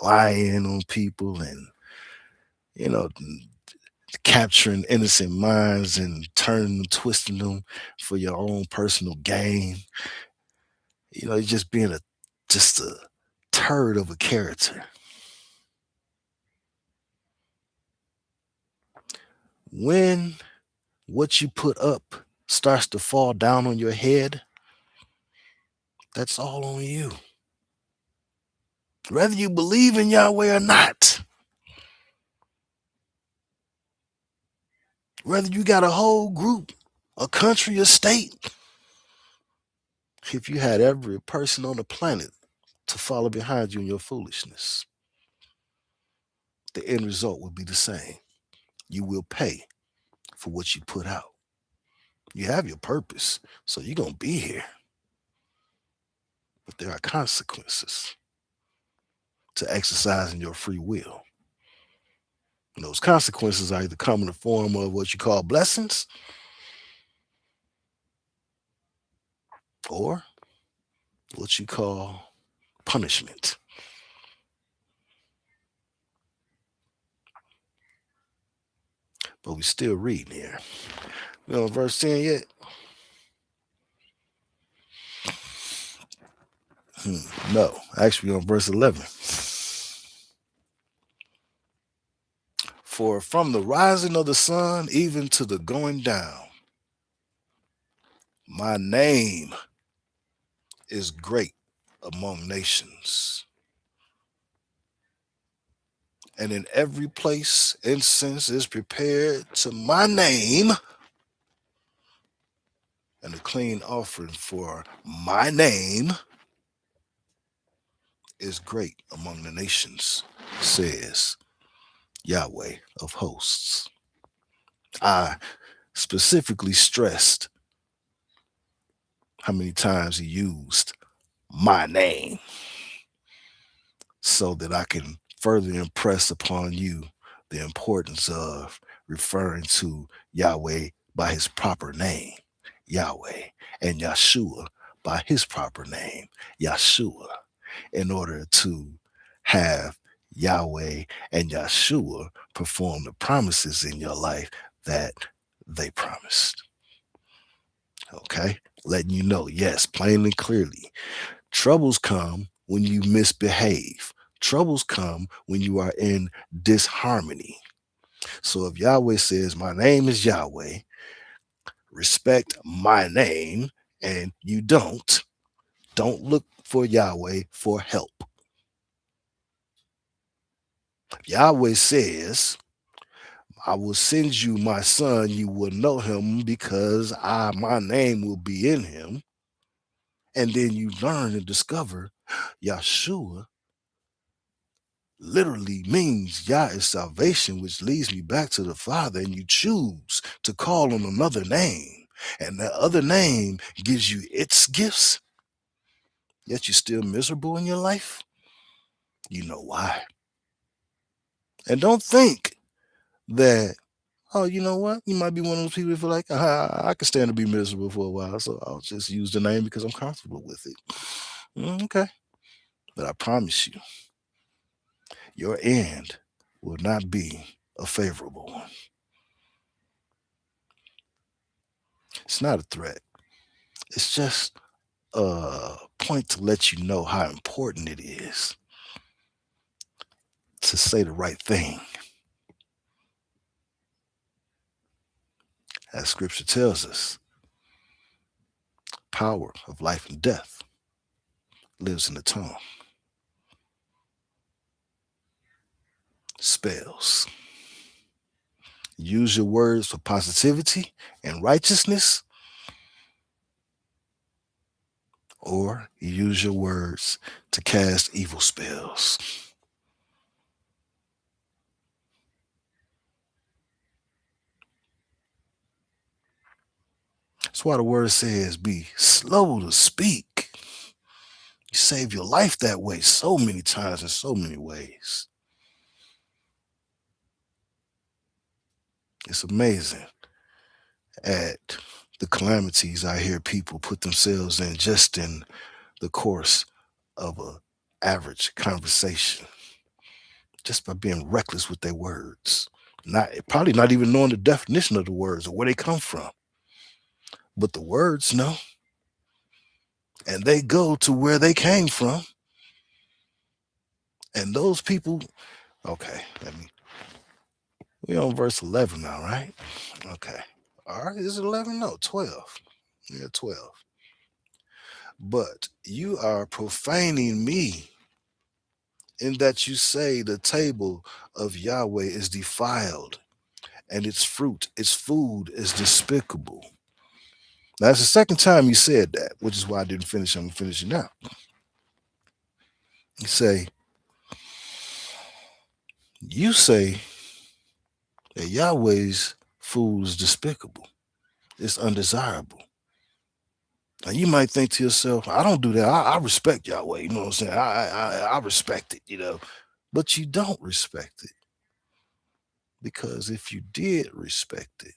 lying on people and, you know, capturing innocent minds and turning them, twisting them for your own personal gain. Just being just a turd of a character. When what you put up starts to fall down on your head, that's all on you. Whether you believe in Yahweh or not, whether you got a whole group, a country, a state, if you had every person on the planet to follow behind you in your foolishness, the end result would be the same. You will pay for what you put out. You have your purpose, so you're going to be here. But there are consequences to exercising your free will. And those consequences are either come in the form of what you call blessings or what you call punishment. But we still reading here. We on verse 10 yet? No, actually on verse 11. For from the rising of the sun even to the going down, my name is great among nations. And in every place incense is prepared to my name, and a clean offering for my name is great among the nations, says Yahweh of hosts. I specifically stressed how many times he used my name so that I can further impress upon you the importance of referring to Yahweh by his proper name, Yahweh, and Yahshua by his proper name, Yahshua, in order to have Yahweh and Yahshua perform the promises in your life that they promised. Okay? Letting you know, yes, plainly, clearly. Troubles come when you misbehave. Troubles come when you are in disharmony. So if Yahweh says, my name is Yahweh, respect my name, and you don't look for Yahweh for help. Yahweh says, I will send you my son, you will know him because my name will be in him. And then you learn and discover Yahshua literally means Yah is salvation, which leads me back to the Father, and you choose to call on another name, and that other name gives you its gifts, yet you're still miserable in your life, you know why. And don't think that, oh, you know what? You might be one of those people who feel like, I can stand to be miserable for a while, so I'll just use the name because I'm comfortable with it. Okay. But I promise you, your end will not be a favorable one. It's not a threat. It's just a point to let you know how important it is to say the right thing. As scripture tells us, power of life and death lives in the tongue. Spells. Use your words for positivity and righteousness, or use your words to cast evil spells. That's why the word says be slow to speak. You save your life that way so many times in so many ways. It's amazing at the calamities I hear people put themselves in just in the course of a average conversation, just by being reckless with their words. Not probably not even knowing the definition of the words or where they come from. But the words know. And they go to where they came from. And those people, okay, we on verse 11 now, right? Okay. All right, is it 11? No, 12. Yeah, 12. But you are profaning me in that you say the table of Yahweh is defiled and its fruit, its food is despicable. Now, that's the second time you said that, which is why I didn't finish. I'm finishing now. You say that Yahweh's food is despicable. It's undesirable. Now you might think to yourself, I don't do that. I respect Yahweh. You know what I'm saying? I respect it, But you don't respect it. Because if you did respect it,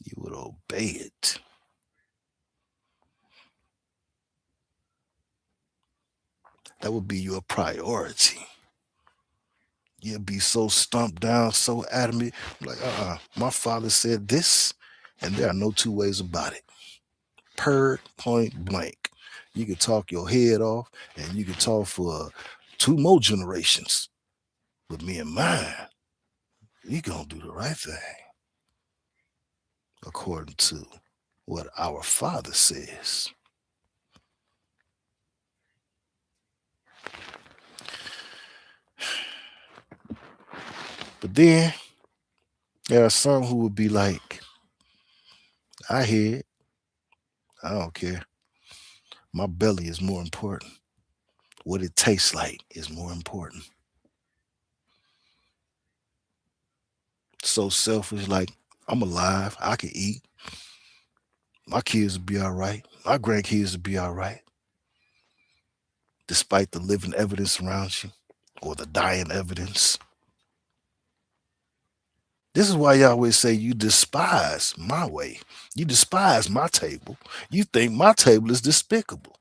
you would obey it. That would be your priority. You'd be so stumped down, so adamant, like, my father said this, and there are no two ways about it. Per point blank. You can talk your head off, and you can talk for two more generations. But me and mine, we gonna do the right thing according to what our Father says. But then there are some who would be like, I hear it, I don't care. My belly is more important. What it tastes like is more important. So selfish, like, I'm alive, I can eat. My kids will be all right. My grandkids will be all right. Despite the living evidence around you or the dying evidence. This is why Yahweh say you despise my way. You despise my table. You think my table is despicable.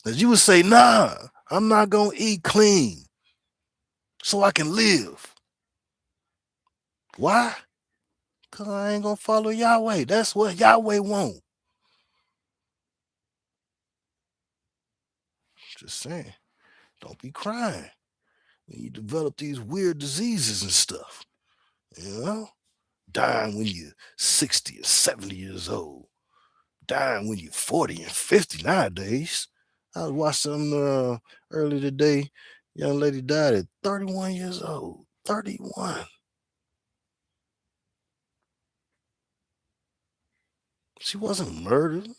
That you would say, nah, I'm not going to eat clean so I can live. Why? Because I ain't going to follow Yahweh. That's what Yahweh want. Just saying, don't be crying when you develop these weird diseases and stuff. You know? Dying when you're 60 or 70 years old. Dying when you're 40 and 50 nowadays. I was watching earlier today. Young lady died at 31 years old. 31. She wasn't murdered.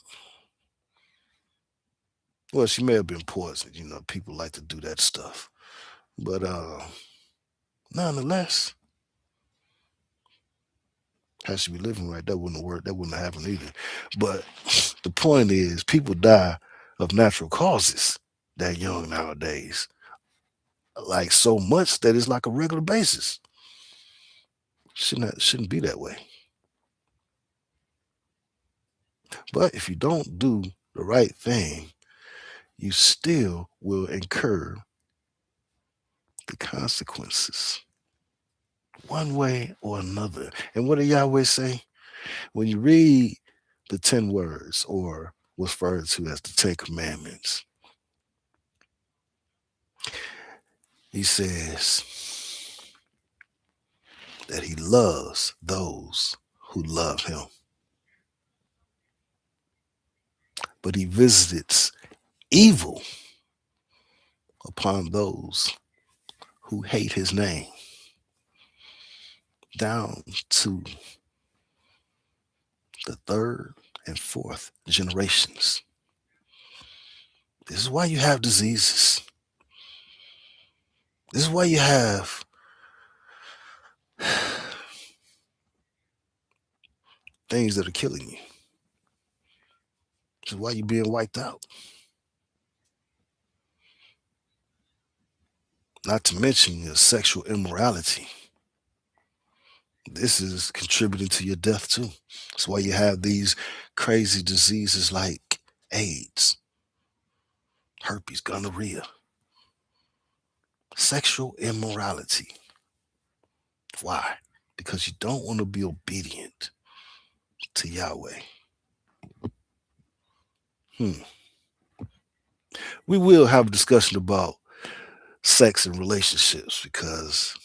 Well, she may have been poisoned. People like to do that stuff. But nonetheless, had she been living right, that wouldn't have worked. That wouldn't have happened either. But the point is, people die of natural causes that young nowadays. Like so much that it's like a regular basis. Shouldn't be that way. But if you don't do the right thing, you still will incur the consequences one way or another. And what did Yahweh say? When you read the 10 words, or what's referred to as the 10 commandments, he says that he loves those who love him. But he visits evil upon those who hate his name, down to the third and fourth generations. This is why you have diseases. This is why you have things that are killing you. This is why you're being wiped out. Not to mention your sexual immorality. This is contributing to your death too. That's why you have these crazy diseases like AIDS, herpes, gonorrhea, sexual immorality. Why? Because you don't want to be obedient to Yahweh. We will have a discussion about sex and relationships because,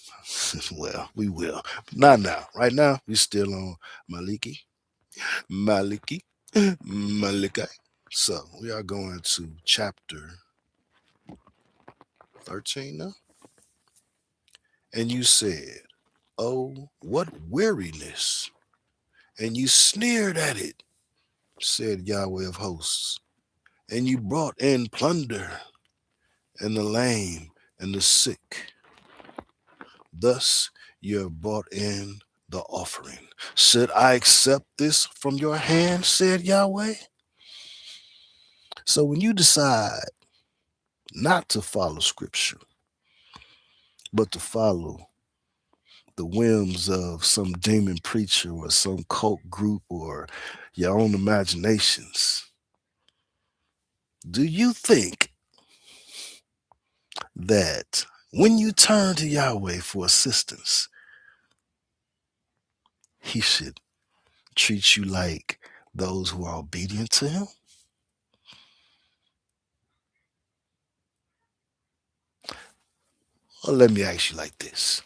well, we will. But not now. Right now, we're still on Maliki. Maliki. Maliki. So we are going to chapter 13 now. And you said, oh, what weariness. And you sneered at it, said Yahweh of hosts. And you brought in plunder and the lame and the sick. Thus You have brought in the offering. Should I accept this from your hand, said Yahweh? So when you decide not to follow scripture, but to follow the whims of some demon preacher or some cult group or your own imaginations, do you think that when you turn to Yahweh for assistance, he should treat you like those who are obedient to him? Well, let me ask you like this.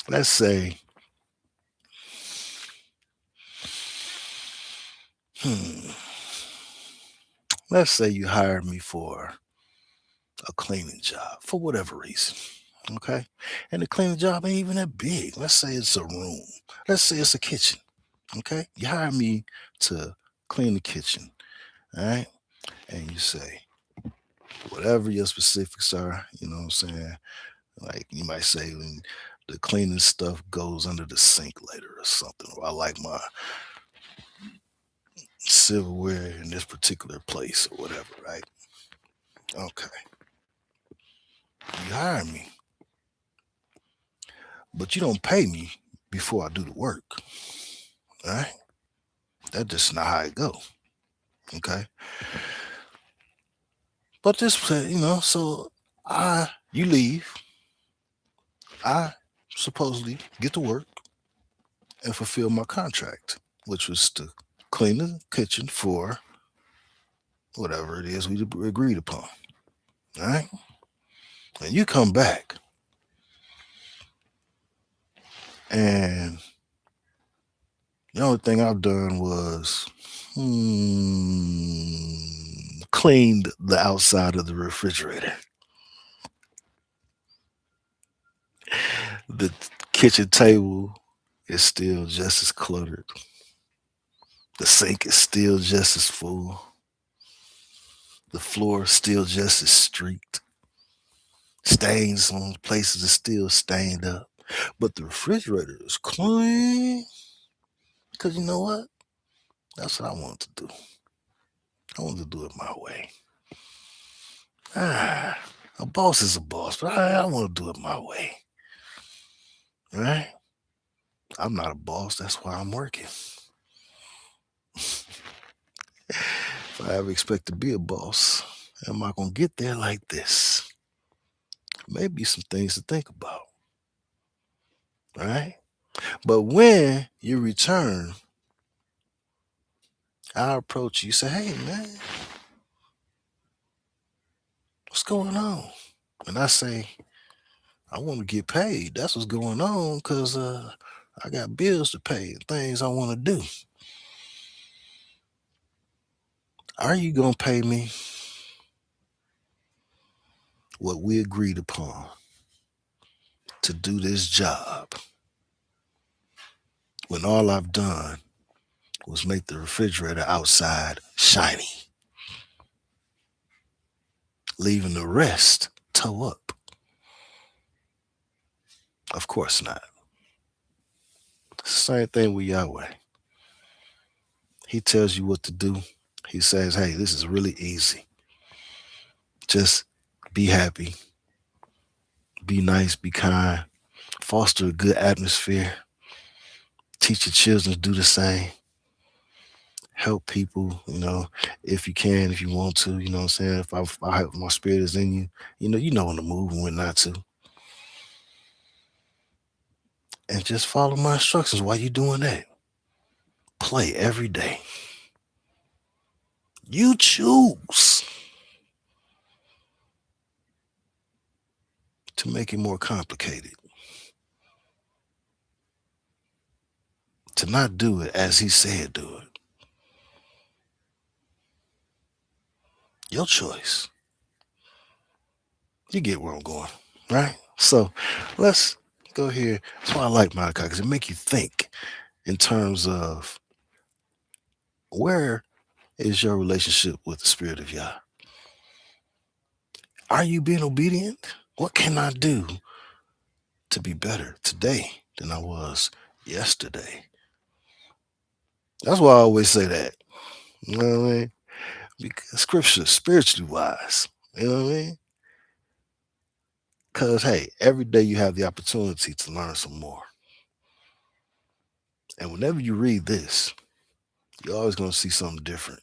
Let's say, hmm, let's say you hired me for a cleaning job for whatever reason. Okay. And the cleaning job ain't even that big. Let's say it's a room. Let's say it's a kitchen. Okay. You hire me to clean the kitchen. All right. And you say, whatever your specifics are, you know what I'm saying? Like you might say when the cleaning stuff goes under the sink later or something. Or I like my silverware in this particular place or whatever, right? Okay. You hire me, but you don't pay me before I do the work. All right. That's just not how it go. Okay. But this, so you leave. I supposedly get to work and fulfill my contract, which was to clean the kitchen for whatever it is we agreed upon. All right. And you come back and the only thing I've done was cleaned the outside of the refrigerator. The kitchen table is still just as cluttered. The sink is still just as full. The floor is still just as streaked. Stains on places are still stained up. But the refrigerator is clean. Because you know what? That's what I want to do. I want to do it my way. A boss is a boss, but I want to do it my way. Right? I'm not a boss. That's why I'm working. If I ever expect to be a boss, am I going to get there like this? Maybe some things to think about. Right? But when you return, I approach you, say, hey, man, what's going on? And I say, I want to get paid. That's what's going on because I got bills to pay and things I want to do. Are you going to pay me what we agreed upon to do this job when all I've done was make the refrigerator outside shiny, leaving the rest toe up? Of course not. Same thing with Yahweh. He tells you what to do. He says, hey, this is really easy. Just be happy, be nice, be kind, foster a good atmosphere, teach your children to do the same, help people, if you can, if you want to, you know what I'm saying? If my spirit is in you, you know when to move and when not to. And just follow my instructions while you're doing that. Play every day. You choose to make it more complicated. To not do it as he said do it. Your choice. You get where I'm going, right? So let's go here. That's why I like Maliki, because it make you think in terms of where is your relationship with the Spirit of Yah? Are you being obedient? What can I do to be better today than I was yesterday. That's why I always say that. You know what I mean? Because scripture, spiritually wise. You know what I mean? Because, hey, every day you have the opportunity to learn some more. And whenever you read this, you're always going to see something different.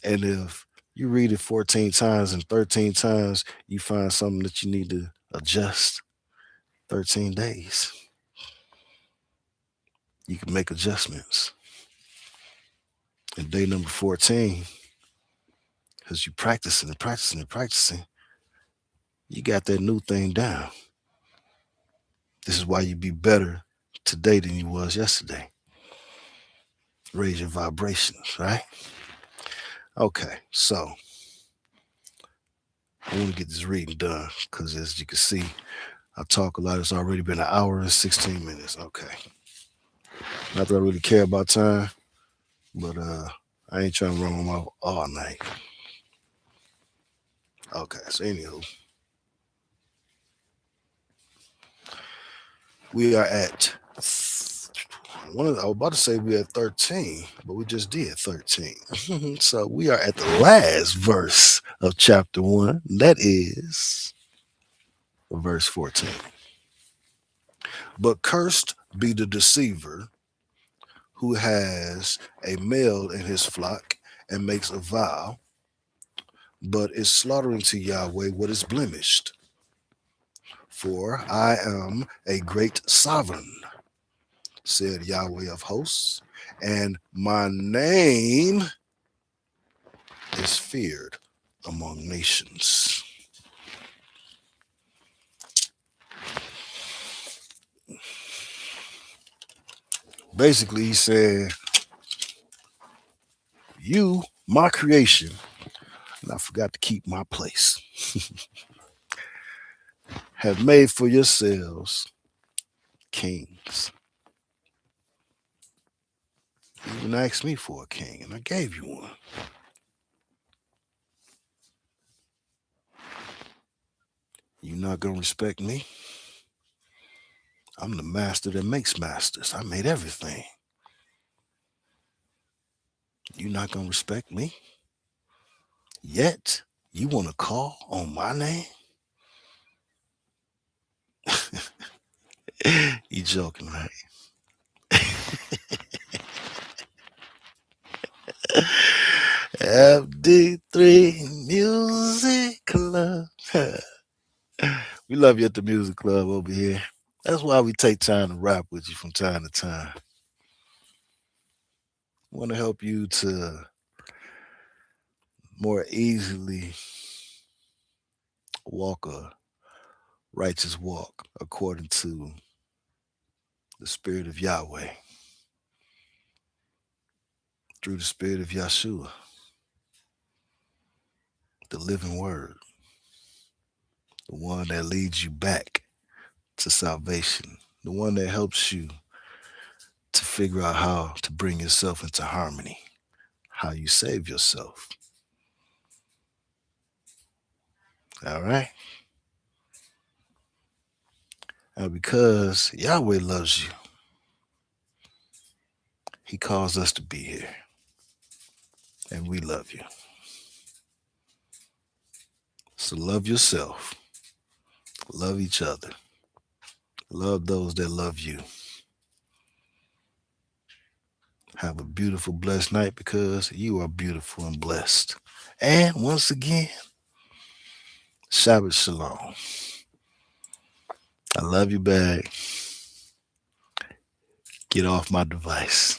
And if you read it 14 times and 13 times, you find something that you need to adjust 13 days. You can make adjustments. And day number 14, because you practicing and practicing and practicing, you got that new thing down. This is why you be better today than you was yesterday. Raise your vibrations, right? Okay, so I want to get this reading done because as you can see, I talk a lot. It's already been an hour and 16 minutes. Okay. Not that I really care about time, but I ain't trying to run them off all night. Okay, so anywho, we are at I was about to say we at 13, but we just did 13. So we are at the last verse of chapter 1. That is verse 14. But cursed be the deceiver who has a male in his flock and makes a vow, but is slaughtering to Yahweh what is blemished. For I am a great sovereign, said Yahweh of hosts, and my name is feared among nations. Basically, he said, you, my creation, and I forgot to keep my place, have made for yourselves kings. You even asked me for a king, and I gave you one. You not gonna respect me? I'm the master that makes masters. I made everything. You not gonna respect me? Yet you wanna call on my name? You joking, right? FD3 Music Club. We love you at the Music Club over here. That's why we take time to rap with you from time to time. We want to help you to more easily walk a righteous walk according to the Spirit of Yahweh through the Spirit of Yahshua, the living word, the one that leads you back to salvation, the one that helps you to figure out how to bring yourself into harmony, how you save yourself. All right? And because Yahweh loves you, He calls us to be here. And we love you. So love yourself, love each other, love those that love you. Have a beautiful, blessed night because you are beautiful and blessed. And once again, Shabbat Shalom. I love you back. Get off my device.